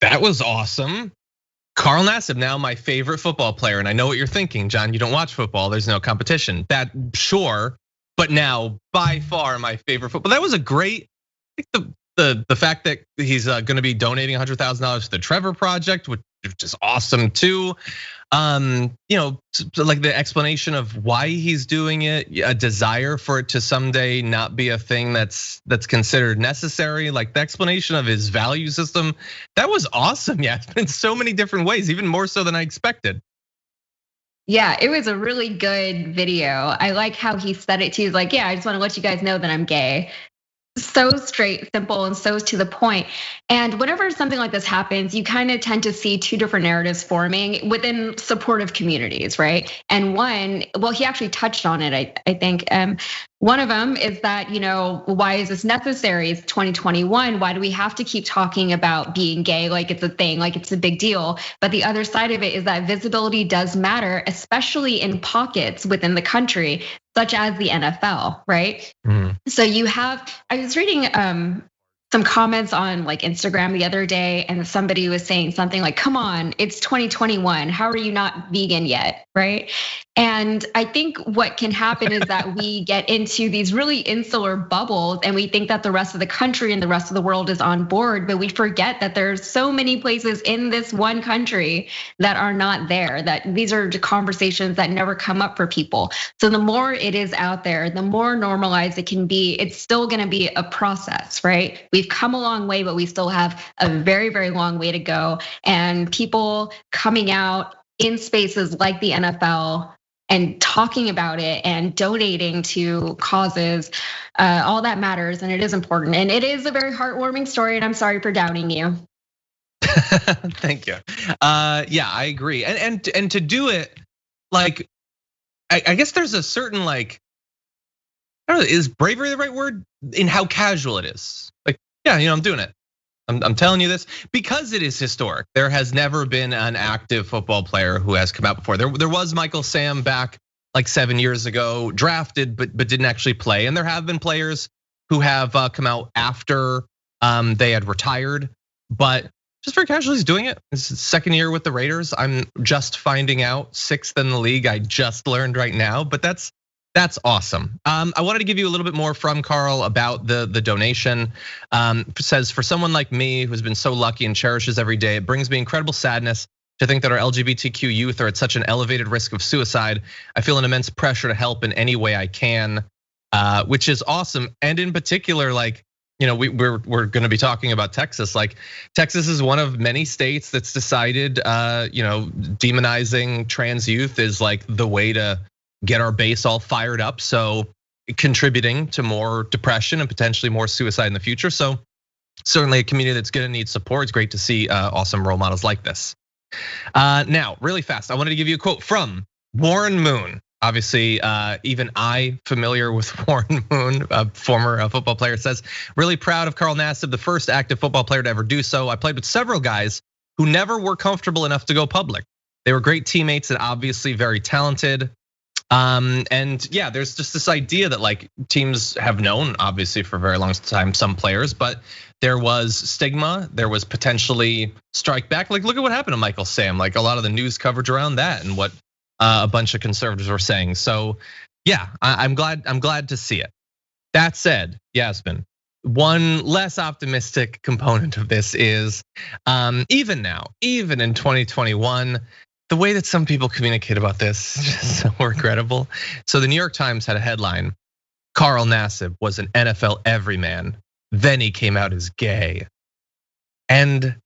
That was awesome. Carl Nassib, now my favorite football player. And I know what you're thinking, John, you don't watch football, there's no competition. That, sure, but now by far my favorite football. That was a great, I think the fact that he's gonna be donating $100,000 to the Trevor Project, which is awesome too. Like the explanation of why he's doing it, a desire for it to someday not be a thing that's considered necessary, like the explanation of his value system, that was awesome. Yeah, it's been so many different ways, even more so than I expected. Yeah, it was a really good video. I like how he said it too. He's like, yeah, I just want to let you guys know that I'm gay. So straight, simple, and so to the point. And whenever something like this happens, you kind of tend to see two different narratives forming within supportive communities, right? And one, well, he actually touched on it, I think. One of them is that, why is this necessary? It's 2021. Why do we have to keep talking about being gay like it's a thing, like it's a big deal? But the other side of it is that visibility does matter, especially in pockets within the country, such as the NFL, right? So I was reading some comments on like Instagram the other day, and somebody was saying something like, come on, it's 2021. How are you not vegan yet, right? And I think what can happen is that we get into these really insular bubbles and we think that the rest of the country and the rest of the world is on board, but we forget that there's so many places in this one country that are not there, that these are conversations that never come up for people. So the more it is out there, the more normalized it can be. It's still gonna be a process, right? We've come a long way, but we still have a very, very long way to go. And people coming out in spaces like the NFL and talking about it and donating to causes, all that matters, and it is important. And it is a very heartwarming story, and I'm sorry for doubting you. Thank you. Yeah, I agree. And to do it, like, I guess there's a certain like, I don't know, is bravery the right word? In how casual it is. Like, yeah, I'm doing it. I'm telling you this because it is historic. There has never been an active football player who has come out before. There was Michael Sam back like 7 years ago, drafted but didn't actually play. And there have been players who have come out after they had retired, but just very casually he's doing it. It's his second year with the Raiders. I'm just finding out, 6th in the league. I just learned right now, but that's awesome. I wanted to give you a little bit more from Carl about the donation. Says, for someone like me who's been so lucky and cherishes every day, it brings me incredible sadness to think that our LGBTQ youth are at such an elevated risk of suicide. I feel an immense pressure to help in any way I can, which is awesome. And in particular, like, we're gonna be talking about Texas. Like, Texas is one of many states that's decided, demonizing trans youth is like the way to get our base all fired up, so contributing to more depression and potentially more suicide in the future. So certainly a community that's gonna need support. It's great to see awesome role models like this. Now, really fast, I wanted to give you a quote from Warren Moon. Obviously, even I, familiar with Warren Moon, a former football player, says, really proud of Carl Nassib, the first active football player to ever do so. I played with several guys who never were comfortable enough to go public. They were great teammates and obviously very talented. And yeah, there's just this idea that like teams have known obviously for a very long time some players, but there was stigma, there was potentially strike back. Like, look at what happened to Michael Sam, like a lot of the news coverage around that and what a bunch of conservatives were saying. So yeah, I'm glad to see it. That said, Yasmin, one less optimistic component of this is even now, even in 2021, the way that some people communicate about this is just so regrettable. So the New York Times had a headline, Carl Nassib was an NFL everyman, then he came out as gay. And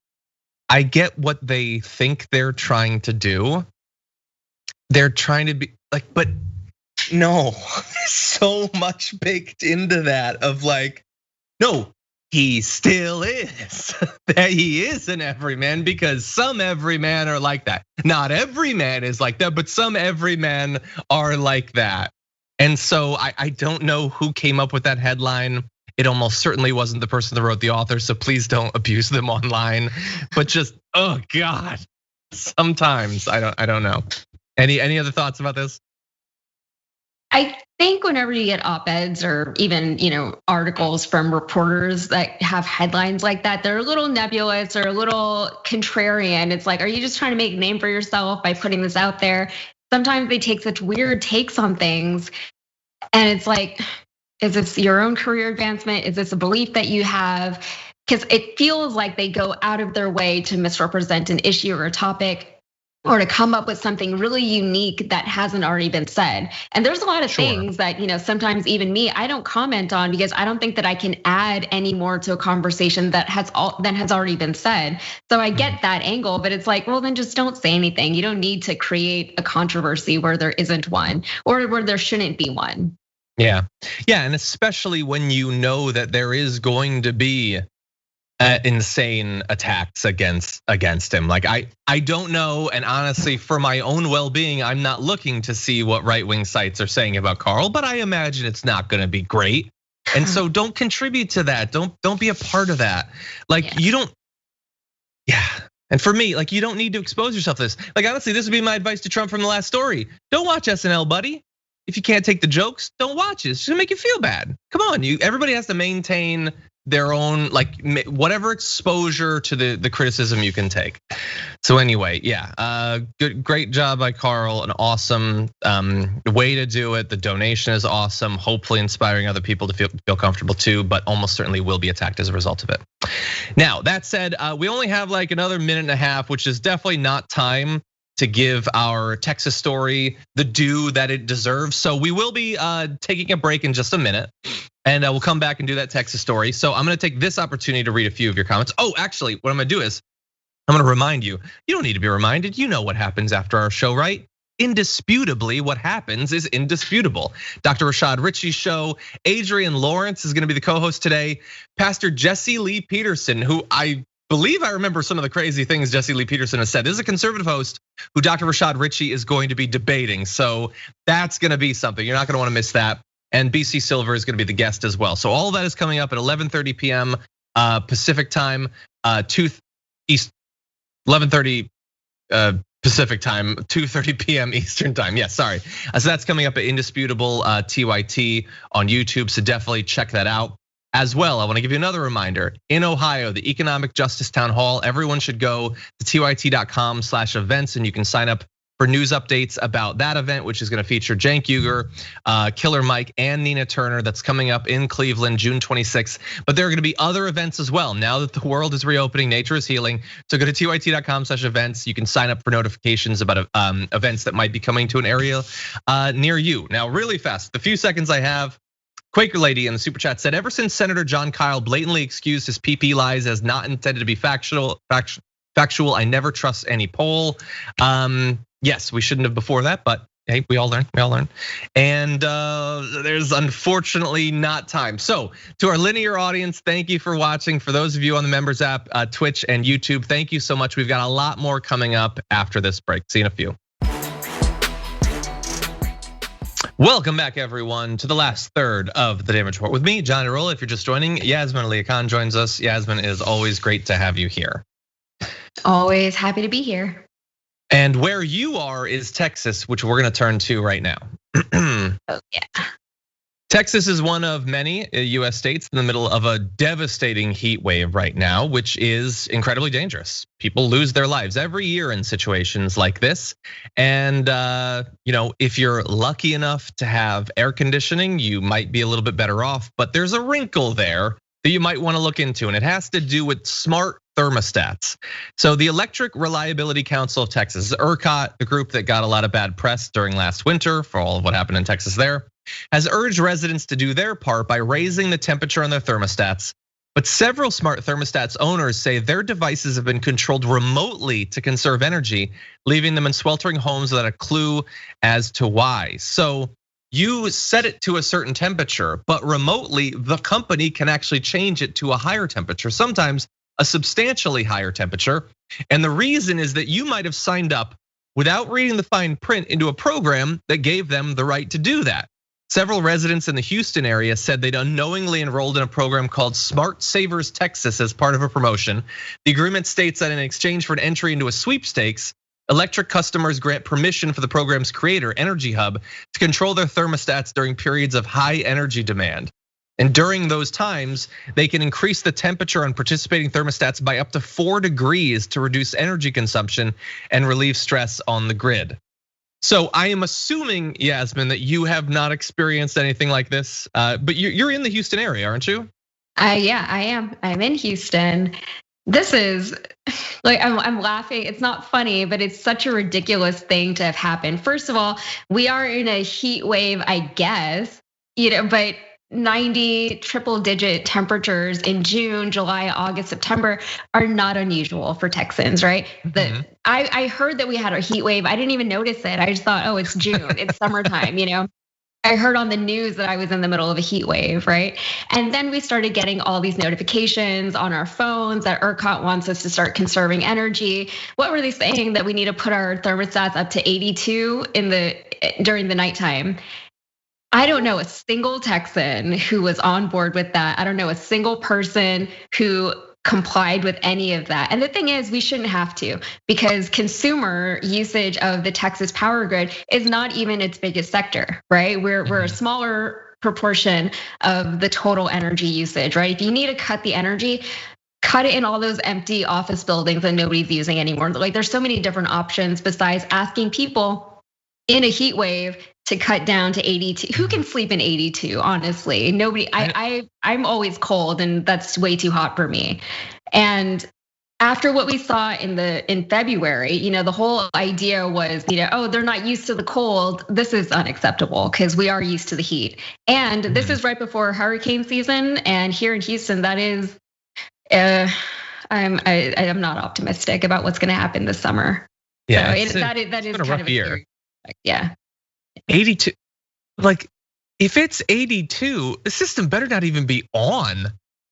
I get what they think they're trying to do. They're trying to be like, but no, there's so much baked into that of like, no, he still is. That he is an everyman, because some everyman are like that. Not every man is like that, but some everymen are like that. And so I don't know who came up with that headline. It almost certainly wasn't the person that wrote the author, so please don't abuse them online. But just, oh God, sometimes I don't know. Any other thoughts about this? I think whenever you get op-eds or even articles from reporters that have headlines like that, they're a little nebulous or a little contrarian. It's like, are you just trying to make a name for yourself by putting this out there? Sometimes they take such weird takes on things, and it's like, is this your own career advancement? Is this a belief that you have? Because it feels like they go out of their way to misrepresent an issue or a topic, or to come up with something really unique that hasn't already been said. And there's a lot of things that sometimes even me, I don't comment on, because I don't think that I can add any more to a conversation that has already been said. So I get that angle, but it's like, well, then just don't say anything. You don't need to create a controversy where there isn't one, or where there shouldn't be one. Yeah, and especially when you know that there is going to be insane attacks against him. Like I don't know, and honestly, for my own well-being, I'm not looking to see what right-wing sites are saying about Carl, but I imagine it's not going to be great. And so don't contribute to that. Don't be a part of that. Like you don't. Yeah. And for me, like, you don't need to expose yourself to this. Like, honestly, this would be my advice to Trump from the last story. Don't watch SNL, buddy. If you can't take the jokes, don't watch it. It's just gonna make you feel bad. Come on, everybody has to maintain their own, like, whatever exposure to the criticism you can take. So anyway, yeah, great job by Carl. An awesome way to do it. The donation is awesome. Hopefully inspiring other people to feel comfortable too, but almost certainly will be attacked as a result of it. Now, that said, we only have like another minute and a half, which is definitely not time to give our Texas story the due that it deserves. So we will be taking a break in just a minute, and we'll come back and do that Texas story. So I'm gonna take this opportunity to read a few of your comments. Oh, actually, what I'm gonna do is I'm gonna remind you. You don't need to be reminded. You know what happens after our show, right? Indisputably, what happens is indisputable. Dr. Rashad Ritchie's show. Adrian Lawrence is gonna be the co-host today. Pastor Jesse Lee Peterson, who I believe I remember some of the crazy things Jesse Lee Peterson has said. This is a conservative host who Dr. Rashad Ritchie is going to be debating. So that's gonna be something. You're not gonna wanna miss that. And BC Silver is gonna be the guest as well. So all of that is coming up at 11:30 p.m. Pacific time, 11:30 Pacific time, 2:30 p.m. Eastern time. Yeah, sorry. So that's coming up at Indisputable TYT on YouTube. So definitely check that out. As well, I want to give you another reminder. In Ohio, the Economic Justice Town Hall, everyone should go to tyt.com/events, and you can sign up for news updates about that event, which is going to feature Cenk Uygur, Killer Mike, and Nina Turner. That's coming up in Cleveland, June 26th. But there are going to be other events as well. Now that the world is reopening, nature is healing. So go to tyt.com/events. You can sign up for notifications about events that might be coming to an area near you. Now, really fast, the few seconds I have. Quaker Lady in the super chat said, ever since Senator John Kyle blatantly excused his PP lies as not intended to be factual, I never trust any poll. Yes, we shouldn't have before that, but hey, we all learn. And there's unfortunately not time. So to our linear audience, thank you for watching. For those of you on the members app, Twitch and YouTube, thank you so much. We've got a lot more coming up after this break. See you in a few. Welcome back, everyone, to the last third of the Damage Report with me, John Arola. If you're just joining, Yasmin Aaliyah Khan joins us. Yasmin, it is always great to have you here. Always happy to be here. And where you are is Texas, which we're going to turn to right now. Oh, yeah. Texas is one of many US states in the middle of a devastating heat wave right now, which is incredibly dangerous. People lose their lives every year in situations like this. And if you're lucky enough to have air conditioning, you might be a little bit better off, but there's a wrinkle there that you might want to look into, and it has to do with smart thermostats. So the Electric Reliability Council of Texas, ERCOT, the group that got a lot of bad press during last winter for all of what happened in Texas there, has urged residents to do their part by raising the temperature on their thermostats. But several smart thermostats owners say their devices have been controlled remotely to conserve energy, leaving them in sweltering homes without a clue as to why. So you set it to a certain temperature, but remotely the company can actually change it to a higher temperature, sometimes a substantially higher temperature. And the reason is that you might have signed up without reading the fine print into a program that gave them the right to do that. Several residents in the Houston area said they'd unknowingly enrolled in a program called Smart Savers Texas as part of a promotion. The agreement states that in exchange for an entry into a sweepstakes, electric customers grant permission for the program's creator, Energy Hub, to control their thermostats during periods of high energy demand. And during those times, they can increase the temperature on participating thermostats by up to 4 degrees to reduce energy consumption and relieve stress on the grid. So I am assuming, Yasmin, that you have not experienced anything like this, but you're in the Houston area, aren't you? Yeah, I am. I'm in Houston. This is like, I'm laughing. It's not funny, but it's such a ridiculous thing to have happened. First of all, we are in a heat wave, I guess, but 90 triple digit temperatures in June, July, August, September are not unusual for Texans, right? I heard that we had a heat wave. I didn't even notice it. I just thought, oh, it's June, it's summertime, I heard on the news that I was in the middle of a heat wave, right? And then we started getting all these notifications on our phones that ERCOT wants us to start conserving energy. What were they saying? That we need to put our thermostats up to 82 during the nighttime. I don't know a single Texan who was on board with that. I don't know a single person who complied with any of that. And the thing is, we shouldn't have to, because consumer usage of the Texas power grid is not even its biggest sector, right? We're a smaller proportion of the total energy usage, right? If you need to cut the energy, cut it in all those empty office buildings that nobody's using anymore. Like, there's so many different options besides asking people in a heat wave to cut down to 82. Who can sleep in 82? Honestly, nobody. I'm always cold, and that's way too hot for me. And after what we saw in February, the whole idea was, oh, they're not used to the cold. This is unacceptable because we are used to the heat. And this is right before hurricane season, and here in Houston, that is. I'm not optimistic about what's going to happen this summer. Yeah, so that is kind of a year. Yeah. 82, like if it's 82, the system better not even be on.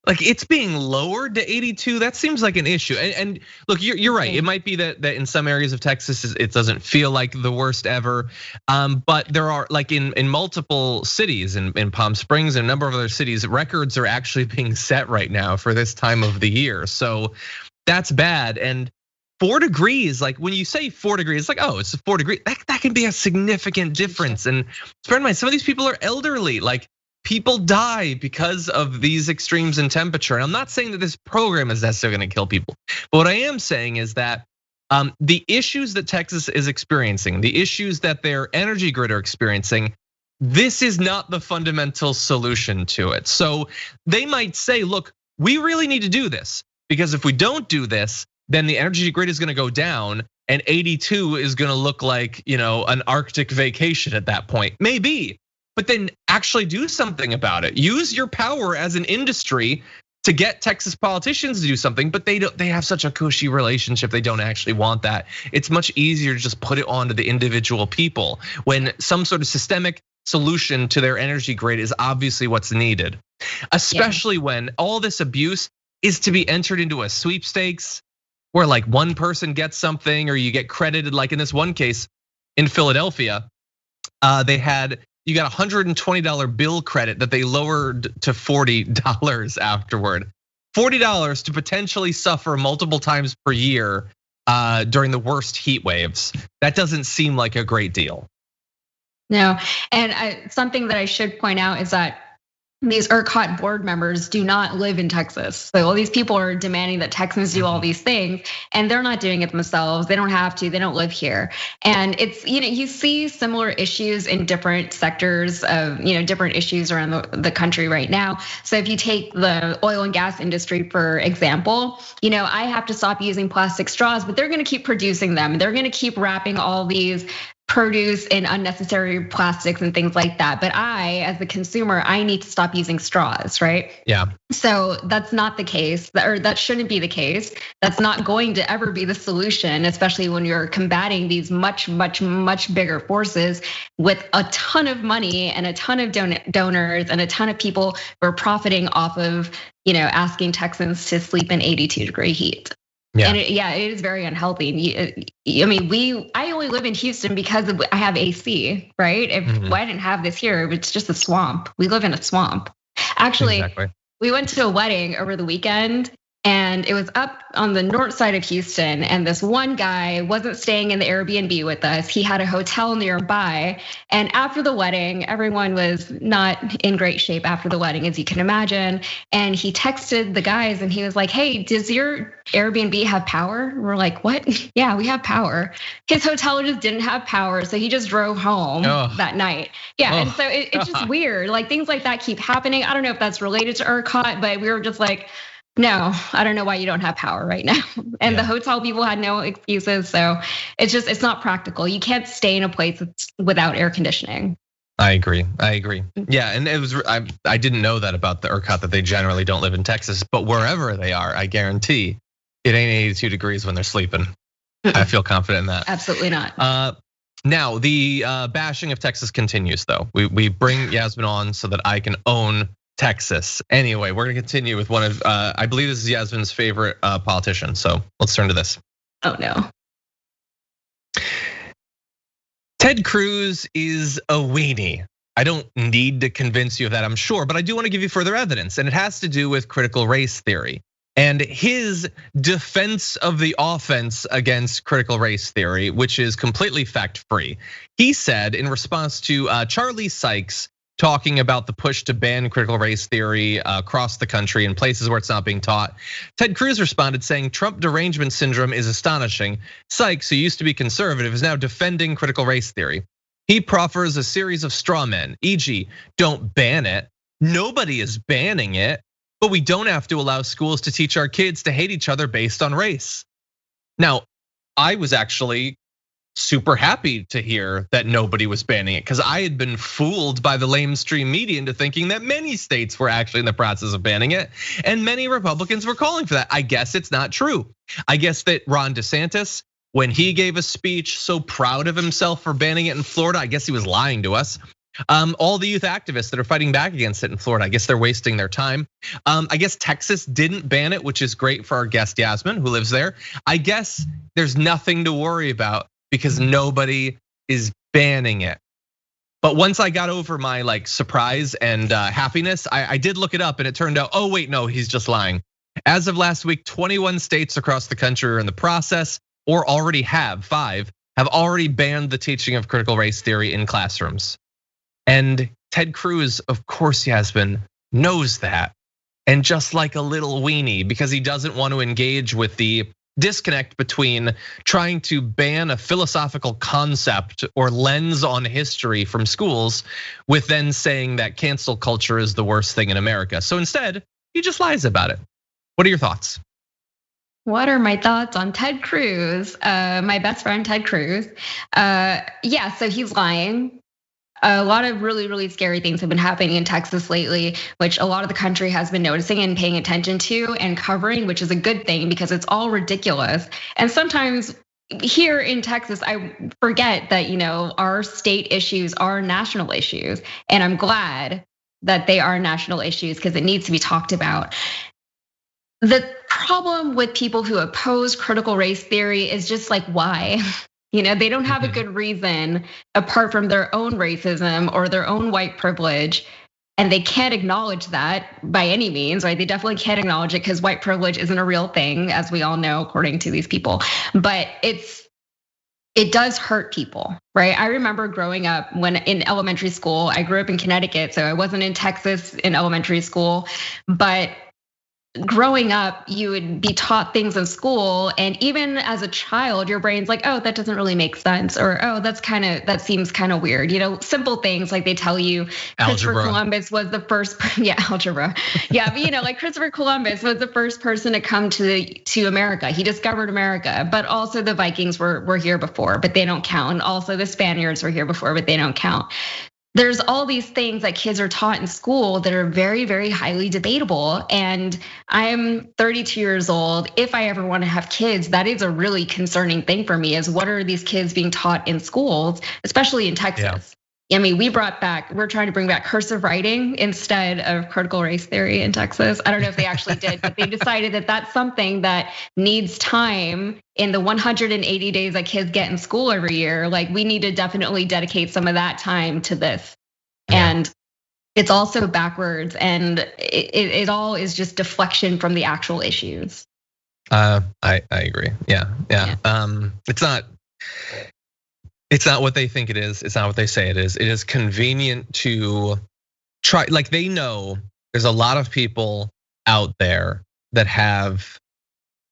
Like, it's being lowered to 82, that seems like an issue. And look, you're right. It might be that in some areas of Texas, it doesn't feel like the worst ever. But there are, like, in multiple cities, in Palm Springs and a number of other cities, records are actually being set right now for this time of the year. So that's bad. And 4 degrees, like when you say 4 degrees, it's like, oh, it's 4 degrees. That can be a significant difference. And bear in mind, some of these people are elderly. Like, people die because of these extremes in temperature. And I'm not saying that this program is necessarily gonna kill people. But what I am saying is that the issues that Texas is experiencing, the issues that their energy grid are experiencing, this is not the fundamental solution to it. So they might say, look, we really need to do this, because if we don't do this, then the energy grid is gonna go down, and 82 is gonna look like, an Arctic vacation at that point. Maybe, but then actually do something about it. Use your power as an industry to get Texas politicians to do something, but they have such a cushy relationship, they don't actually want that. It's much easier to just put it onto the individual people when some sort of systemic solution to their energy grid is obviously what's needed. Especially when all this abuse is to be entered into a sweepstakes, where like one person gets something or you get credited. Like in this one case in Philadelphia, you got a $120 bill credit that they lowered to $40 afterward. $40 to potentially suffer multiple times per year during the worst heat waves. That doesn't seem like a great deal. No, and something that I should point out is that these ERCOT board members do not live in Texas. So all these people are demanding that Texans do all these things, and they're not doing it themselves. They don't have to, they don't live here. And it's, you see similar issues in different sectors of, different issues around the country right now. So if you take the oil and gas industry, for example, I have to stop using plastic straws, but they're gonna keep producing them. They're gonna keep wrapping all these produce and unnecessary plastics and things like that. But I, as the consumer, I need to stop using straws, right? Yeah. So that's not the case, or that shouldn't be the case. That's not going to ever be the solution, especially when you're combating these much, much, much bigger forces with a ton of money and a ton of donors and a ton of people who are profiting off of, asking Texans to sleep in 82-degree heat. Yeah. And it is very unhealthy. I only live in Houston because I have AC, right? If I didn't have this here, it's just a swamp. We live in a swamp. Actually, exactly. We went to a wedding over the weekend, and it was up on the north side of Houston. And this one guy wasn't staying in the Airbnb with us. He had a hotel nearby. And after the wedding, everyone was not in great shape after the wedding, as you can imagine. And he texted the guys and he was like, "Hey, does your Airbnb have power?" We're like, "What?" "Yeah, we have power." His hotel just didn't have power, so he just drove home that night. Yeah, and so it's just weird. Like things like that keep happening. I don't know if that's related to ERCOT, but we were just like, no, I don't know why you don't have power right now. And the hotel people had no excuses. So it's not practical. You can't stay in a place without air conditioning. I agree. Yeah, and it was I didn't know that about the ERCOT, that they generally don't live in Texas, but wherever they are, I guarantee it ain't 82 degrees when they're sleeping. I feel confident in that. Absolutely not. Now the bashing of Texas continues, though. We bring Yasmin on so that I can own Texas. Anyway, we're gonna continue with one of, I believe this is Yasmin's favorite politician. So let's turn to this. Oh no. Ted Cruz is a weenie. I don't need to convince you of that, I'm sure, but I do want to give you further evidence, and it has to do with critical race theory and his defense of the offense against critical race theory, which is completely fact-free. He said in response to Charlie Sykes talking about the push to ban critical race theory across the country in places where it's not being taught, Ted Cruz responded saying Trump derangement syndrome is astonishing. Sykes, who used to be conservative, is now defending critical race theory. He proffers a series of straw men, e.g., don't ban it. Nobody is banning it, but we don't have to allow schools to teach our kids to hate each other based on race. Now, I was actually super happy to hear that nobody was banning it, because I had been fooled by the lamestream media into thinking that many states were actually in the process of banning it, and many Republicans were calling for that. I guess it's not true. I guess that Ron DeSantis, when he gave a speech so proud of himself for banning it in Florida, I guess he was lying to us. All the youth activists that are fighting back against it in Florida, I guess they're wasting their time. I guess Texas didn't ban it, which is great for our guest Yasmin, who lives there. I guess there's nothing to worry about because nobody is banning it. But once I got over my surprise and happiness, I did look it up, and it turned out, oh wait, no, he's just lying. As of last week, 21 states across the country are in the process, or already have, 5 have already banned the teaching of critical race theory in classrooms. And Ted Cruz, of course, Yasmin, knows that. And just like a little weenie, because he doesn't want to engage with the disconnect between trying to ban a philosophical concept or lens on history from schools with then saying that cancel culture is the worst thing in America. So instead, he just lies about it. What are your thoughts? What are my thoughts on Ted Cruz? My best friend, Ted Cruz. Yeah, so he's lying. A lot of really, really scary things have been happening in Texas lately, which a lot of the country has been noticing and paying attention to and covering, which is a good thing because it's all ridiculous. And sometimes here in Texas, I forget that, our state issues are national issues. And I'm glad that they are national issues because it needs to be talked about. The problem with people who oppose critical race theory is just why? They don't have a good reason apart from their own racism or their own white privilege. And they can't acknowledge that by any means, right? They definitely can't acknowledge it because white privilege isn't a real thing, as we all know, according to these people. But it does hurt people, right? I remember growing up when in elementary school, I grew up in Connecticut, so I wasn't in Texas in elementary school, but growing up, you would be taught things in school, and even as a child, your brain's like, oh, that doesn't really make sense, or oh, that seems kind of weird. Simple things like they tell you Christopher Columbus was the first, algebra. Yeah, but like Christopher Columbus was the first person to come to America. He discovered America, but also the Vikings were here before, but they don't count. And also the Spaniards were here before, but they don't count. There's all these things that kids are taught in school that are very, very highly debatable. And I'm 32 years old. If I ever want to have kids, that is a really concerning thing for me, is what are these kids being taught in schools, especially in Texas? Yeah. I mean, we're trying to bring back cursive writing instead of critical race theory in Texas. I don't know if they actually did, but they decided that that's something that needs time in the 180 days that kids get in school every year. Like, we need to definitely dedicate some of that time to this. Yeah. And it's also backwards, and it all is just deflection from the actual issues. I agree. Yeah. It's not what they think it is. It's not what they say it is. It is convenient to try. Like, they know there's a lot of people out there that have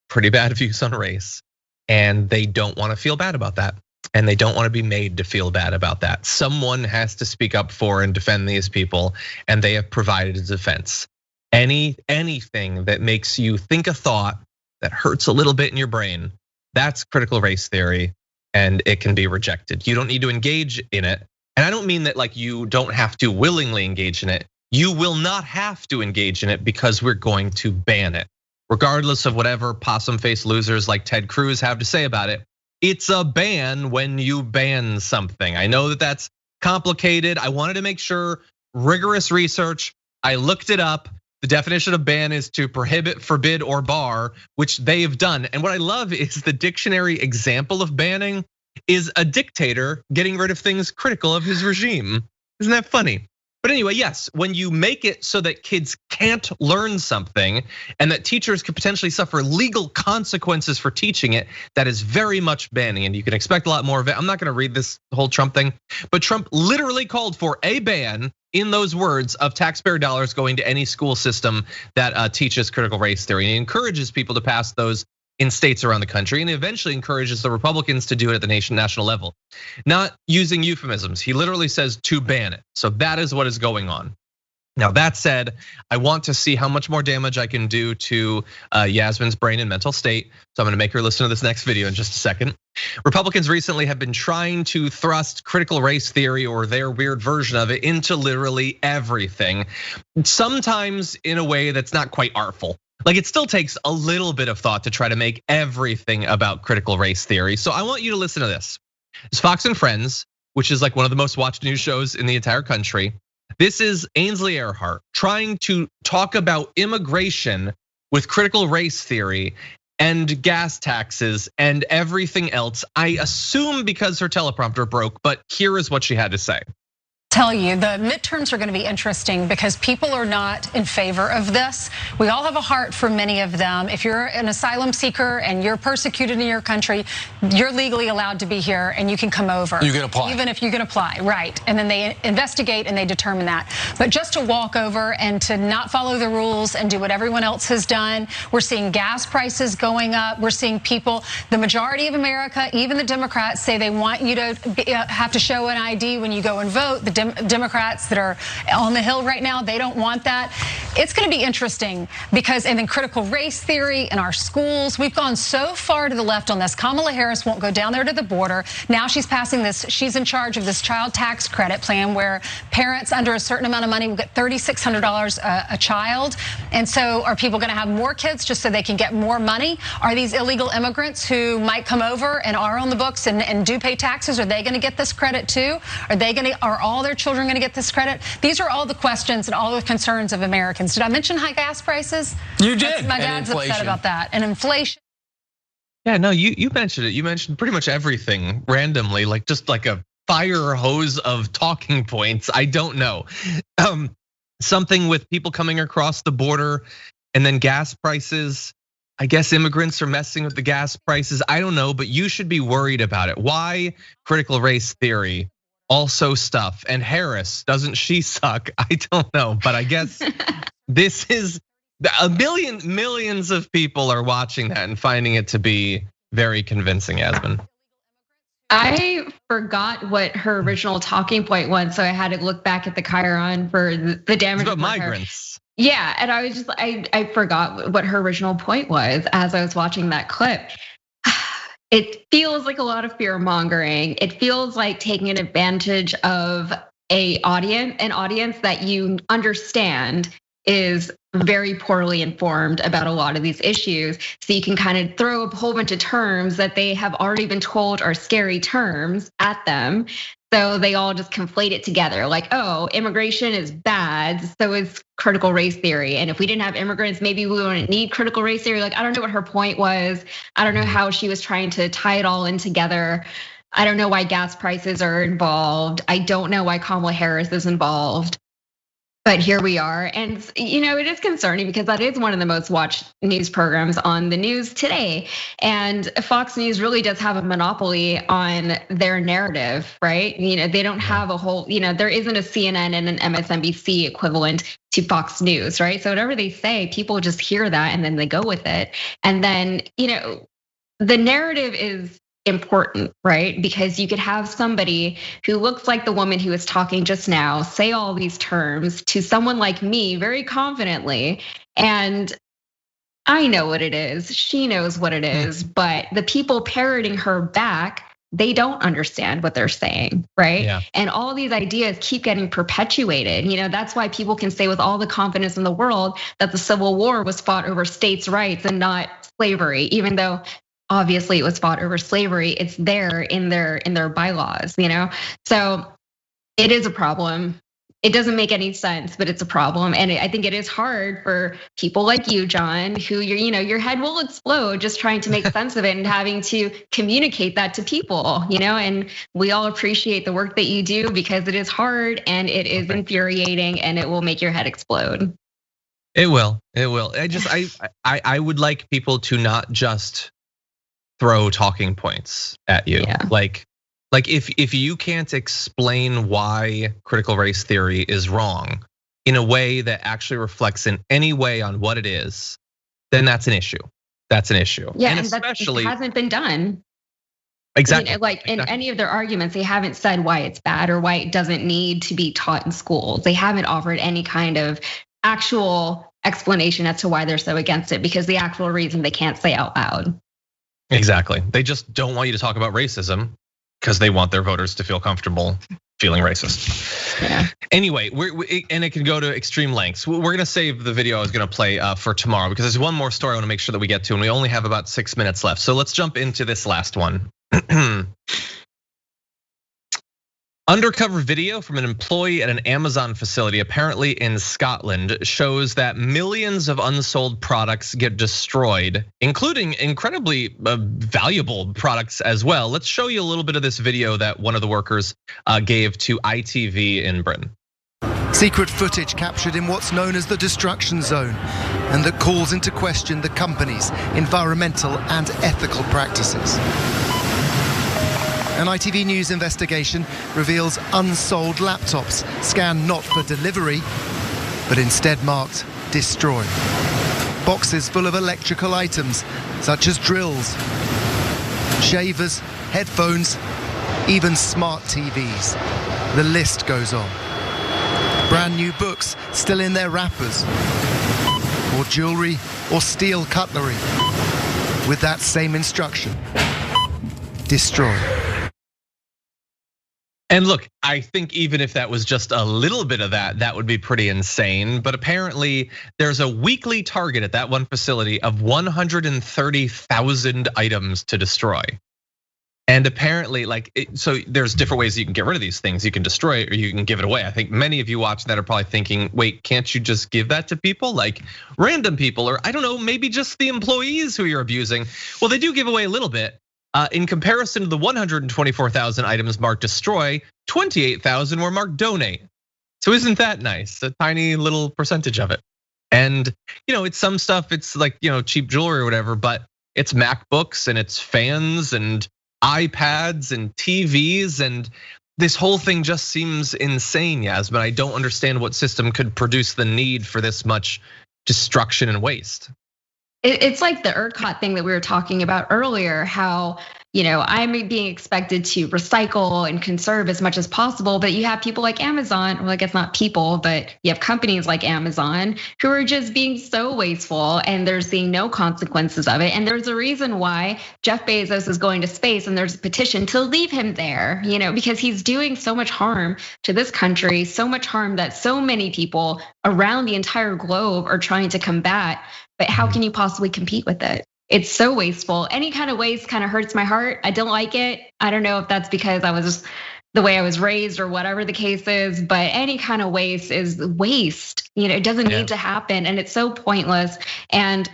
pretty bad views on race, and they don't want to feel bad about that. And they don't want to be made to feel bad about that. Someone has to speak up for and defend these people, and they have provided a defense. Anything that makes you think a thought that hurts a little bit in your brain, that's critical race theory. And it can be rejected. You don't need to engage in it. And I don't mean that like you don't have to willingly engage in it. You will not have to engage in it because we're going to ban it. Regardless of whatever possum face losers like Ted Cruz have to say about it, it's a ban when you ban something. I know that that's complicated. I wanted to make sure, rigorous research. I looked it up. The definition of ban is to prohibit, forbid, or bar, which they have done. And what I love is the dictionary example of banning is a dictator getting rid of things critical of his regime. Isn't that funny? But anyway, yes, when you make it so that kids can't learn something and that teachers could potentially suffer legal consequences for teaching it, that is very much banning, and you can expect a lot more of it. I'm not gonna read this whole Trump thing, but Trump literally called for a ban in those words of taxpayer dollars going to any school system that teaches critical race theory. And he encourages people to pass those in states around the country, and eventually encourages the Republicans to do it at the national level. Not using euphemisms, he literally says to ban it. So that is what is going on. Now, that said, I want to see how much more damage I can do to Yasmin's brain and mental state. So I'm gonna make her listen to this next video in just a second. Republicans recently have been trying to thrust critical race theory, or their weird version of it, into literally everything. Sometimes in a way that's not quite artful. Like, it still takes a little bit of thought to try to make everything about critical race theory. So I want you to listen to this. It's Fox and Friends, which is like one of the most watched news shows in the entire country. This is Ainsley Earhart trying to talk about immigration with critical race theory and gas taxes and everything else. I assume because her teleprompter broke, but here is what she had to say. Tell you, the midterms are going to be interesting because people are not in favor of this. We all have a heart for many of them. If you're an asylum seeker and you're persecuted in your country, you're legally allowed to be here and you can come over. You can apply. Even if you can apply, right. And then they investigate and they determine that. But just to walk over and to not follow the rules and do what everyone else has done, we're seeing gas prices going up. We're seeing people, the majority of America, even the Democrats, say they want you to have to show an ID when you go and vote. The Democrats that are on the Hill right now, they don't want that. It's going to be interesting because, and then critical race theory in our schools, we've gone so far to the left on this. Kamala Harris won't go down there to the border. Now she's passing this, she's in charge of this child tax credit plan where parents under a certain amount of money will get $3,600 a child. And so are people going to have more kids just so they can get more money? Are these illegal immigrants who might come over and are on the books and do pay taxes, are they going to get this credit too? Are all their children going to get this credit? These are all the questions and all the concerns of Americans. Did I mention high gas prices? You did. My dad's upset about that. And inflation. Yeah, no, you mentioned it. You mentioned pretty much everything randomly, like just like a fire hose of talking points. I don't know. Something with people coming across the border and then gas prices. I guess immigrants are messing with the gas prices. I don't know, but you should be worried about it. Why critical race theory? Also stuff. And Harris, doesn't she suck? I don't know, but I guess this is Millions of people are watching that and finding it to be very convincing, Yasmin. I forgot what her original talking point was, so I had to look back at the chyron for the damage. It's about migrants. Yeah, and I forgot what her original point was as I was watching that clip. It feels like a lot of fear mongering. It feels like taking advantage of an audience that you understand is very poorly informed about a lot of these issues. So you can kind of throw a whole bunch of terms that they have already been told are scary terms at them. So they all just conflate it together like, oh, immigration is bad, so is critical race theory. And if we didn't have immigrants, maybe we wouldn't need critical race theory. Like, I don't know what her point was. I don't know how she was trying to tie it all in together. I don't know why gas prices are involved. I don't know why Kamala Harris is involved. But here we are. And it is concerning because that is one of the most watched news programs on the news today. And Fox News really does have a monopoly on their narrative, right? They don't have a whole, there isn't a CNN and an MSNBC equivalent to Fox News, right? So whatever they say, people just hear that and then they go with it. And then, the narrative is important, right? Because you could have somebody who looks like the woman who was talking just now say all these terms to someone like me very confidently. And I know what it is. She knows what it is. But the people parroting her back, they don't understand what they're saying, right? Yeah. And all these ideas keep getting perpetuated. That's why people can say with all the confidence in the world that the Civil War was fought over states' rights and not slavery, even though obviously it was fought over slavery. It's there in their bylaws, So it is a problem. It doesn't make any sense, but it's a problem. And I think it is hard for people like you, John, who your head will explode just trying to make sense of it and having to communicate that to people, and we all appreciate the work that you do because it is hard and it is infuriating and it will make your head explode. It will. I would like people to not just throw talking points at you. Yeah. Like if you can't explain why critical race theory is wrong in a way that actually reflects in any way on what it is, then that's an issue. That's an issue. Yeah, and especially it hasn't been done. Exactly. In any of their arguments, they haven't said why it's bad or why it doesn't need to be taught in schools. They haven't offered any kind of actual explanation as to why they're so against it, because the actual reason they can't say out loud. Exactly. They just don't want you to talk about racism because they want their voters to feel comfortable feeling racist. Yeah. Anyway, and it can go to extreme lengths. We're gonna save the video I was gonna play for tomorrow because there's one more story I want to make sure that we get to, and we only have about 6 minutes left. So let's jump into this last one. Undercover video from an employee at an Amazon facility, apparently in Scotland, shows that millions of unsold products get destroyed, including incredibly valuable products as well. Let's show you a little bit of this video that one of the workers gave to ITV in Britain. Secret footage captured in what's known as the destruction zone, and that calls into question the company's environmental and ethical practices. An ITV News investigation reveals unsold laptops scanned not for delivery, but instead marked destroy. Boxes full of electrical items such as drills, shavers, headphones, even smart TVs. The list goes on. Brand new books still in their wrappers, or jewelry or steel cutlery with that same instruction: destroy. And look, I think even if that was just a little bit of that, that would be pretty insane. But apparently there's a weekly target at that one facility of 130,000 items to destroy. And apparently, so there's different ways you can get rid of these things. You can destroy it or you can give it away. I think many of you watching that are probably thinking, wait, can't you just give that to people? Like random people, or I don't know, maybe just the employees who you're abusing. Well, they do give away a little bit. In comparison to the 124,000 items marked destroy, 28,000 were marked donate. So isn't that nice? A tiny little percentage of it. And it's some stuff, it's like cheap jewelry or whatever, but it's MacBooks and it's fans and iPads and TVs, and this whole thing just seems insane, Yasmin. I don't understand what system could produce the need for this much destruction and waste. It's like the ERCOT thing that we were talking about earlier, how, I'm being expected to recycle and conserve as much as possible, but you have people like Amazon, well, I guess not people, but you have companies like Amazon who are just being so wasteful and they're seeing no consequences of it. And there's a reason why Jeff Bezos is going to space and there's a petition to leave him there, because he's doing so much harm to this country, so much harm that so many people around the entire globe are trying to combat. But how can you possibly compete with it? It's so wasteful. Any kind of waste kind of hurts my heart. I don't like it. I don't know if that's because I was the way I was raised or whatever the case is, but any kind of waste is waste. It doesn't need to happen and it's so pointless. And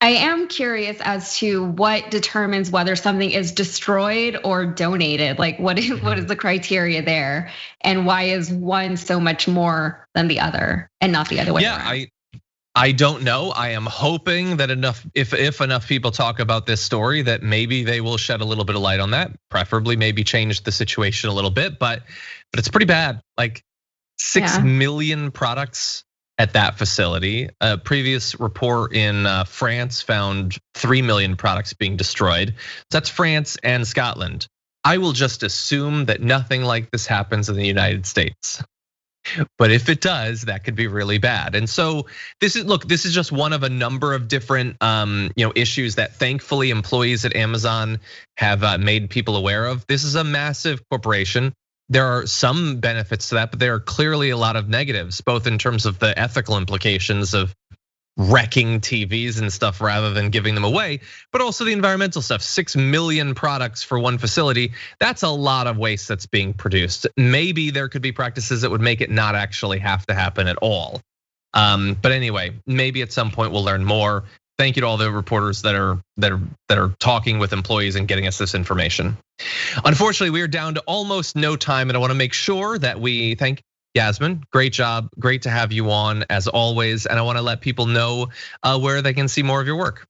I am curious as to what determines whether something is destroyed or donated. Like what is the criteria there? And why is one so much more than the other and not the other way around? I don't know. I am hoping that if enough people talk about this story, that maybe they will shed a little bit of light on that. Preferably, maybe change the situation a little bit. But it's pretty bad. Like 6 million products at that facility. A previous report in France found 3 million products being destroyed. That's France and Scotland. I will just assume that nothing like this happens in the United States. But if it does, that could be really bad. And so this is just one of a number of different issues that thankfully employees at Amazon have made people aware of. This is a massive corporation. There are some benefits to that, but there are clearly a lot of negatives, both in terms of the ethical implications of wrecking TVs and stuff rather than giving them away, but also the environmental stuff. 6 million products for one facility, that's a lot of waste that's being produced. Maybe there could be practices that would make it not actually have to happen at all. But anyway, maybe at some point we'll learn more. Thank you to all the reporters that are talking with employees and getting us this information. Unfortunately, we are down to almost no time, and I want to make sure that we thank Yasmin, great job. Great to have you on as always. And I want to let people know where they can see more of your work.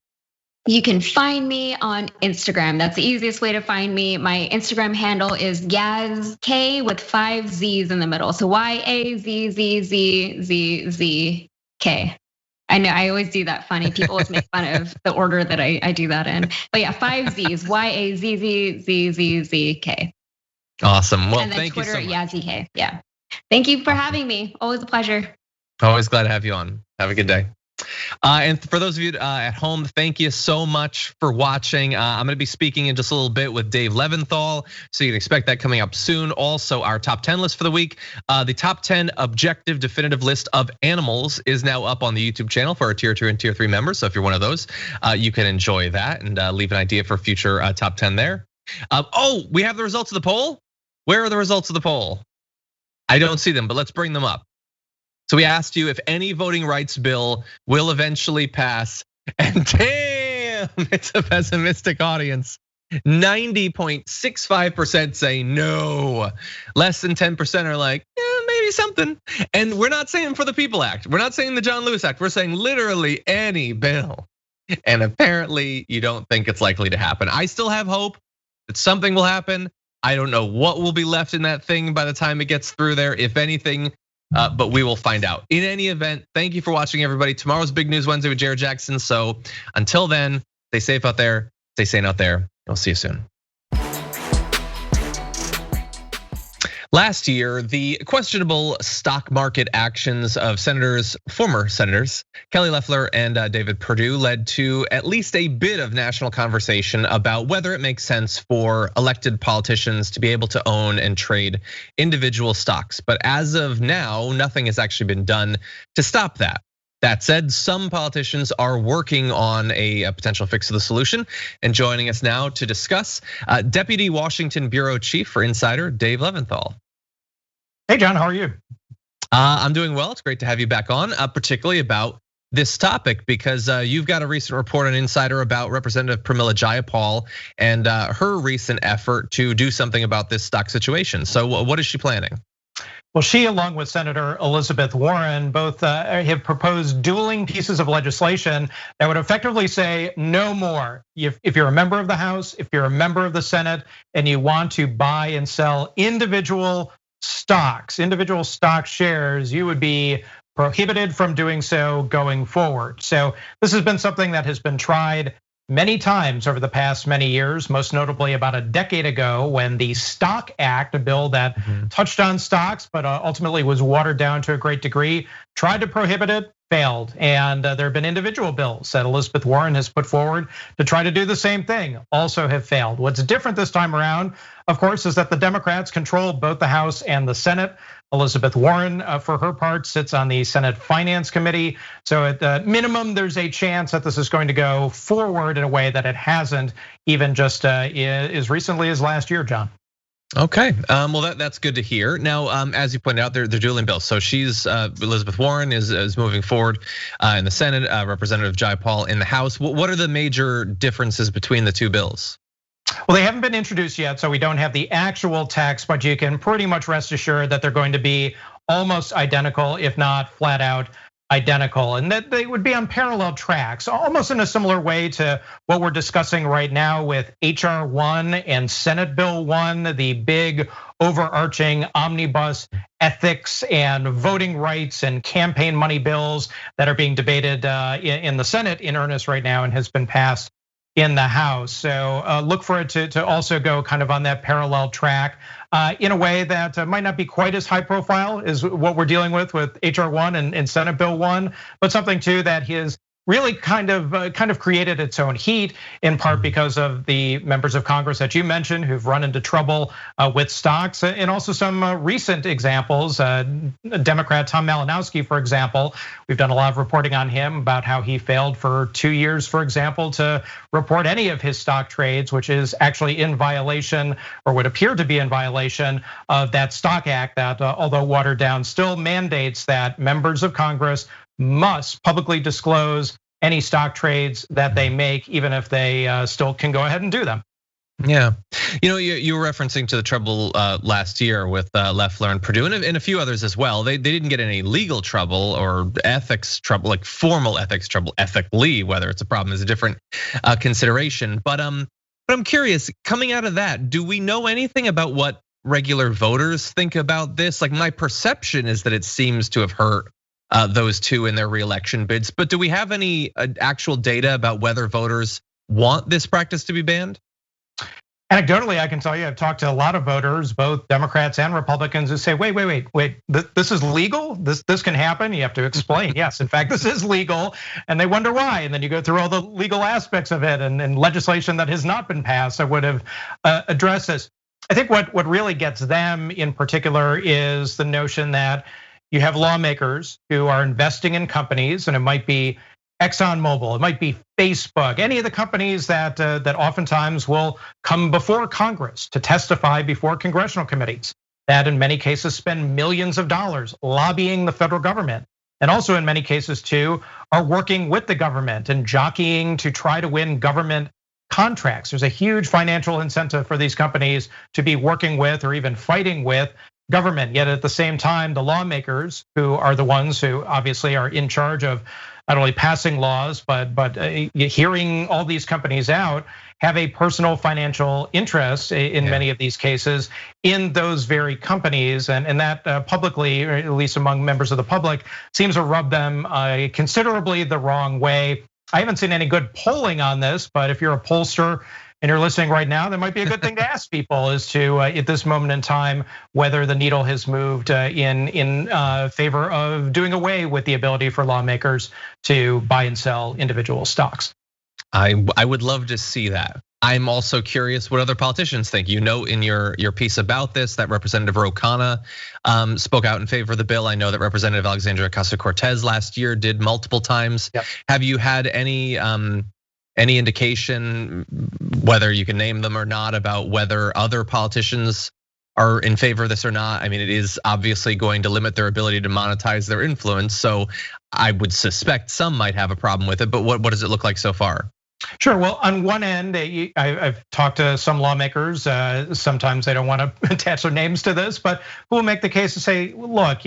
You can find me on Instagram. That's the easiest way to find me. My Instagram handle is YazK with 5 Z's in the middle. So YAZZZZZK. I know I always do that funny. People always make fun of the order that I do that in. But yeah, 5 Z's, YAZZZZZK. Awesome. Well, and then thank Twitter you so much. YazzyK. Yeah. Thank you for having me. Always a pleasure. Always glad to have you on. Have a good day. And for those of you at home, thank you so much for watching. I'm gonna be speaking in just a little bit with Dave Leventhal, so you can expect that coming up soon. Also, our top 10 list for the week. The top 10 objective definitive list of animals is now up on the YouTube channel for our tier 2 and tier 3 members. So if you're one of those, you can enjoy that and leave an idea for future top 10 there. We have the results of the poll. Where are the results of the poll? I don't see them, but let's bring them up. So we asked you if any voting rights bill will eventually pass, and damn, it's a pessimistic audience. 90.65% say no. Less than 10% are like, maybe something. And we're not saying for the People Act. We're not saying the John Lewis Act. We're saying literally any bill. And apparently you don't think it's likely to happen. I still have hope that something will happen. I don't know what will be left in that thing by the time it gets through there, if anything, but we will find out. In any event, thank you for watching, everybody. Tomorrow's Big News Wednesday with Jared Jackson. So until then, stay safe out there, stay sane out there. We'll see you soon. Last year, the questionable stock market actions of former senators, Kelly Loeffler and David Perdue led to at least a bit of national conversation about whether it makes sense for elected politicians to be able to own and trade individual stocks. But as of now, nothing has actually been done to stop that. That said, some politicians are working on a potential fix of the solution. And joining us now to discuss, Deputy Washington Bureau Chief for Insider, Dave Leventhal. Hey, John, how are you? I'm doing well. It's great to have you back on, particularly about this topic, because you've got a recent report on Insider about Representative Pramila Jayapal and her recent effort to do something about this stock situation. So what is she planning? Well, she, along with Senator Elizabeth Warren, both have proposed dueling pieces of legislation that would effectively say no more. If you're a member of the House, if you're a member of the Senate, and you want to buy and sell individual stocks, individual stock shares, you would be prohibited from doing so going forward. So this has been something that has been tried many times over the past many years, most notably about a decade ago when the Stock Act, a bill that touched on stocks but ultimately was watered down to a great degree, tried to prohibit it, failed. And there have been individual bills that Elizabeth Warren has put forward to try to do the same thing, also have failed. What's different this time around, of course, is that the Democrats control both the House and the Senate. Elizabeth Warren, for her part, sits on the Senate Finance Committee. So at the minimum, there's a chance that this is going to go forward in a way that it hasn't, even just as recently as last year, John. Okay, well that's good to hear. Now, as you pointed out, they're dueling bills. So Elizabeth Warren is moving forward in the Senate, Representative Jayapal in the House. What are the major differences between the two bills? Well, they haven't been introduced yet, so we don't have the actual text, but you can pretty much rest assured that they're going to be almost identical, if not flat out identical, and that they would be on parallel tracks, almost in a similar way to what we're discussing right now with HR 1 and Senate Bill 1, the big overarching omnibus ethics and voting rights and campaign money bills that are being debated in the Senate in earnest right now and has been passed in the House. So look for it to also go kind of on that parallel track in a way that might not be quite as high profile as what we're dealing with HR 1 and Senate Bill 1, but something too that has really kind of created its own heat, in part because of the members of Congress that you mentioned who've run into trouble with stocks, and also some recent examples. Democrat Tom Malinowski, for example, we've done a lot of reporting on him about how he failed for 2 years, for example, to report any of his stock trades, which is actually in violation, or would appear to be in violation of that Stock Act that, although watered down, still mandates that members of Congress must publicly disclose any stock trades that they make, even if they still can go ahead and do them. Yeah, you were referencing to the trouble last year with Loeffler and Perdue and a few others as well. They didn't get any legal trouble or ethics trouble, like formal ethics trouble. Ethically, whether it's a problem is a different consideration. But I'm curious, coming out of that, do we know anything about what regular voters think about this? Like, my perception is that it seems to have hurt those two in their reelection bids. But do we have any actual data about whether voters want this practice to be banned? Anecdotally, I can tell you, I've talked to a lot of voters, both Democrats and Republicans, who say, wait, this is legal? This can happen? You have to explain, yes, in fact, this is legal, and they wonder why. And then you go through all the legal aspects of it and legislation that has not been passed that would have addressed this. I think what really gets them in particular is the notion that you have lawmakers who are investing in companies, and it might be ExxonMobil, it might be Facebook, any of the companies that oftentimes will come before Congress to testify before congressional committees, that in many cases spend millions of dollars lobbying the federal government, and also in many cases too are working with the government and jockeying to try to win government contracts. There's a huge financial incentive for these companies to be working with or even fighting with government. Yet at the same time, the lawmakers, who are the ones who obviously are in charge of not only passing laws, but hearing all these companies out, have a personal financial interest in many of these cases in those very companies, and that publicly, or at least among members of the public, seems to rub them considerably the wrong way. I haven't seen any good polling on this, but if you're a pollster and you're listening right now, that might be a good thing to ask people as to, at this moment in time, whether the needle has moved in favor of doing away with the ability for lawmakers to buy and sell individual stocks. I would love to see that. I'm also curious what other politicians think. You know, in your piece about this, that Representative Ro Khanna spoke out in favor of the bill. I know that Representative Alexandria Ocasio-Cortez last year did multiple times. Yep. Have you had any indication, whether you can name them or not, about whether other politicians are in favor of this or not? I mean, it is obviously going to limit their ability to monetize their influence. So I would suspect some might have a problem with it, but what does it look like so far? Sure. Well, on one end, I've talked to some lawmakers. Sometimes they don't want to attach their names to this, but who will make the case to say, look,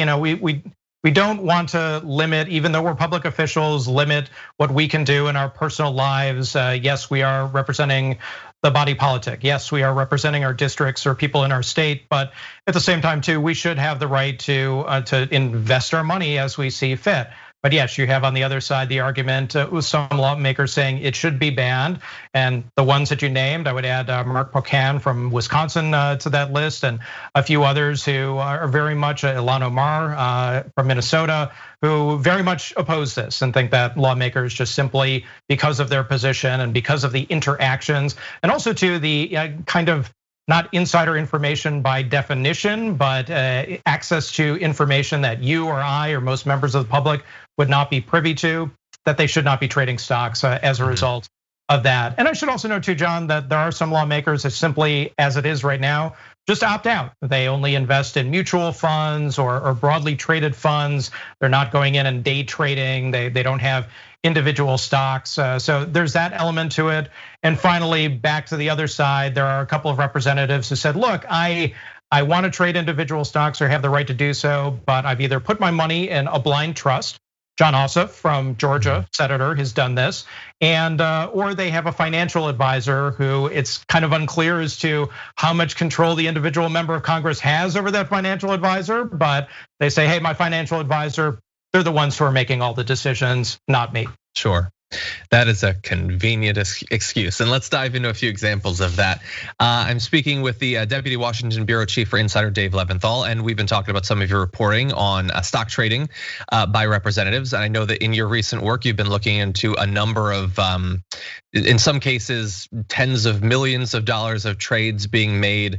we don't want to limit, even though we're public officials, limit what we can do in our personal lives. Yes, we are representing the body politic. Yes, we are representing our districts or people in our state, but at the same time too, we should have the right to invest our money as we see fit. But yes, you have on the other side the argument with some lawmakers saying it should be banned. And the ones that you named, I would add Mark Pocan from Wisconsin to that list, and a few others who are very much, Ilhan Omar from Minnesota, who very much oppose this and think that lawmakers just simply, because of their position and because of the interactions, and also to the kind of not insider information by definition, but access to information that you or I or most members of the public would not be privy to, that they should not be trading stocks as a result of that. And I should also note too, John, that there are some lawmakers that simply, as it is right now, just opt out. They only invest in mutual funds or broadly traded funds. They're not going in and day trading. They don't have individual stocks. So there's that element to it. And finally, back to the other side, there are a couple of representatives who said, look, I want to trade individual stocks or have the right to do so, but I've either put my money in a blind trust. John Ossoff from Georgia, senator, has done this, and or they have a financial advisor who it's kind of unclear as to how much control the individual member of Congress has over that financial advisor. But they say, hey, my financial advisor, they're the ones who are making all the decisions, not me. Sure. That is a convenient excuse. And let's dive into a few examples of that. I'm speaking with the Deputy Washington Bureau Chief for Insider, Dave Leventhal, and we've been talking about some of your reporting on stock trading by representatives. And I know that in your recent work, you've been looking into a number of, in some cases, tens of millions of dollars of trades being made.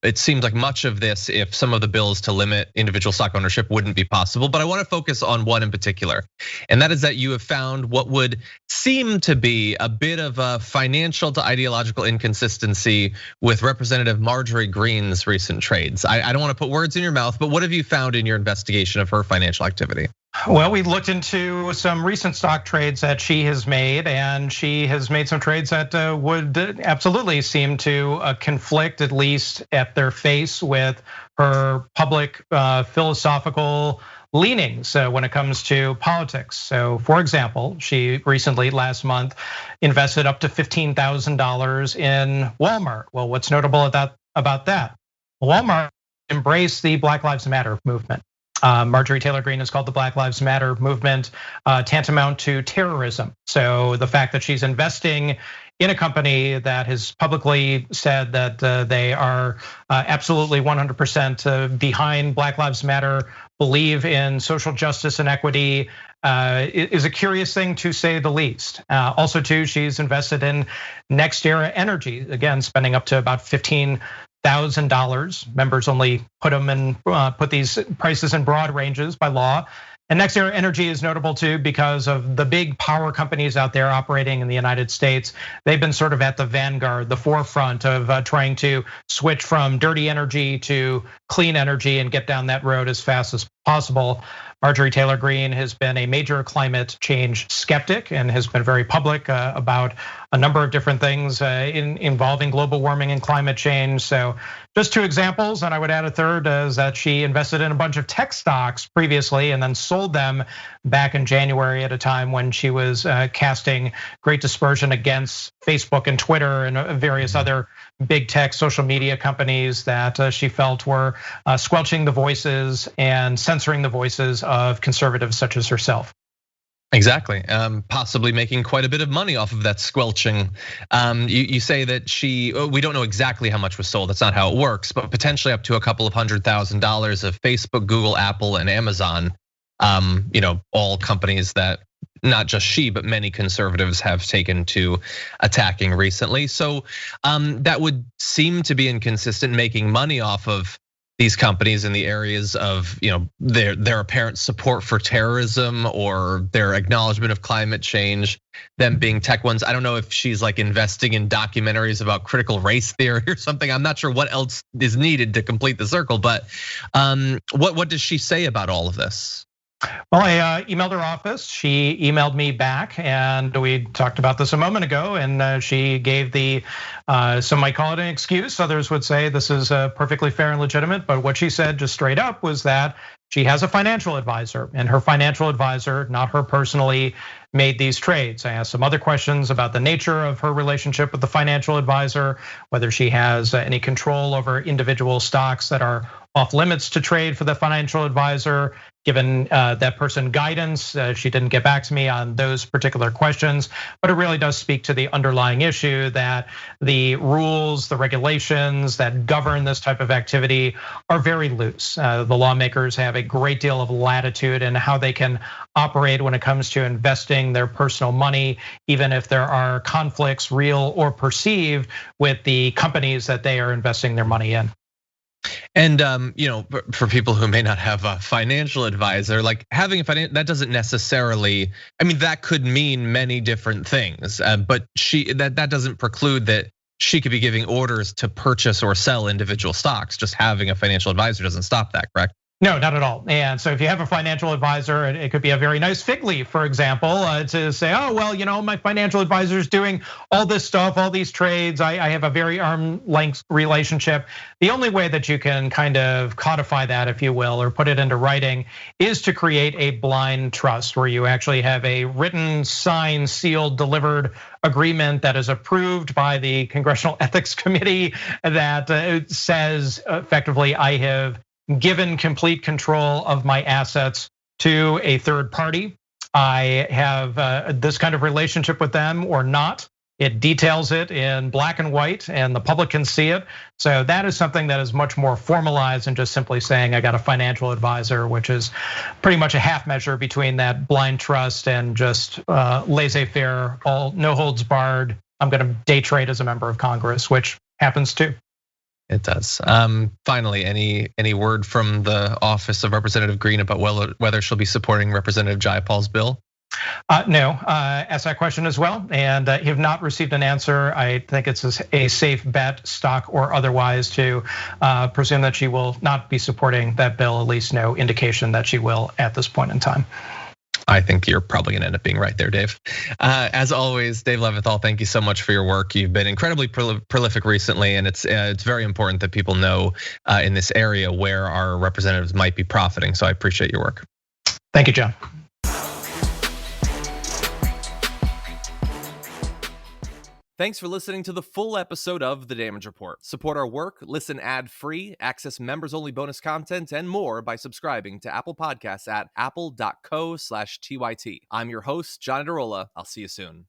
It seems like much of this, if some of the bills to limit individual stock ownership wouldn't be possible, but I want to focus on one in particular. And that is that you have found what would seem to be a bit of a financial to ideological inconsistency with Representative Marjorie Greene's recent trades. I don't want to put words in your mouth, but what have you found in your investigation of her financial activity? Well, we looked into some recent stock trades that she has made, and she has made some trades that would absolutely seem to conflict, at least at their face, with her public philosophical leanings when it comes to politics. So for example, she recently last month invested up to $15,000 in Walmart. Well, what's notable about that? Walmart embraced the Black Lives Matter movement. Marjorie Taylor Greene has called the Black Lives Matter movement tantamount to terrorism. So the fact that she's investing in a company that has publicly said that they are absolutely 100% behind Black Lives Matter, believe in social justice and equity, is a curious thing to say the least. Also too, she's invested in NextEra Energy, again, spending up to about $15,000. Members only put these prices in broad ranges by law. And NextEra Energy is notable too because of the big power companies out there operating in the United States. They've been sort of at the vanguard, the forefront of trying to switch from dirty energy to clean energy and get down that road as fast as possible. Marjorie Taylor Greene has been a major climate change skeptic and has been very public about a number of different things involving global warming and climate change. So just two examples, and I would add a third, is that she invested in a bunch of tech stocks previously and then sold them back in January at a time when she was casting great dispersion against Facebook and Twitter and various other big tech social media companies that she felt were squelching the voices and censoring the voices of conservatives such as herself. Exactly, possibly making quite a bit of money off of that squelching. You say that we don't know exactly how much was sold. That's not how it works, but potentially up to a couple of $100,000 of Facebook, Google, Apple, and Amazon. All companies that not just she, but many conservatives have taken to attacking recently. So that would seem to be inconsistent, making money off of these companies in the areas of their apparent support for terrorism or their acknowledgement of climate change, them being tech ones. I don't know if she's like investing in documentaries about critical race theory or something. I'm not sure what else is needed to complete the circle, but what does she say about all of this? Well, I emailed her office. She emailed me back, and we talked about this a moment ago. And she gave some might call it an excuse. Others would say this is perfectly fair and legitimate. But what she said just straight up was that she has a financial advisor, and her financial advisor, not her personally, made these trades. I asked some other questions about the nature of her relationship with the financial advisor, whether she has any control over individual stocks that are off limits to trade for the financial advisor. Given that person guidance, she didn't get back to me on those particular questions, but it really does speak to the underlying issue that the rules, the regulations that govern this type of activity are very loose. The lawmakers have a great deal of latitude in how they can operate when it comes to investing their personal money, even if there are conflicts, real or perceived, with the companies that they are investing their money in. And for people who may not have a financial advisor, like having a that doesn't necessarily, I mean, that could mean many different things. But that doesn't preclude that she could be giving orders to purchase or sell individual stocks. Just having a financial advisor doesn't stop that, correct? No, not at all. And so if you have a financial advisor, it could be a very nice fig leaf, for example, to say, oh, well, my financial advisor is doing all this stuff, all these trades. I have a very arm's length relationship. The only way that you can kind of codify that, if you will, or put it into writing is to create a blind trust where you actually have a written, signed, sealed, delivered agreement that is approved by the Congressional Ethics Committee that says effectively, I have given complete control of my assets to a third party. I have this kind of relationship with them or not. It details it in black and white and the public can see it. So that is something that is much more formalized than just simply saying I got a financial advisor, which is pretty much a half measure between that blind trust and just laissez-faire, all no holds barred. I'm gonna day trade as a member of Congress, which happens too. It does. Finally, any word from the office of Representative Green about whether she'll be supporting Representative Jayapal's bill? No, asked that question as well, and have not received an answer. I think it's a safe bet, stock or otherwise, to presume that she will not be supporting that bill. At least no indication that she will at this point in time. I think you're probably gonna end up being right there, Dave. As always, Dave Leventhal, thank you so much for your work. You've been incredibly prolific recently, and it's very important that people know in this area where our representatives might be profiting. So I appreciate your work. Thank you, John. Thanks for listening to the full episode of The Damage Report. Support our work, listen ad-free, access members-only bonus content, and more by subscribing to Apple Podcasts at apple.co/TYT. I'm your host, John Adarola. I'll see you soon.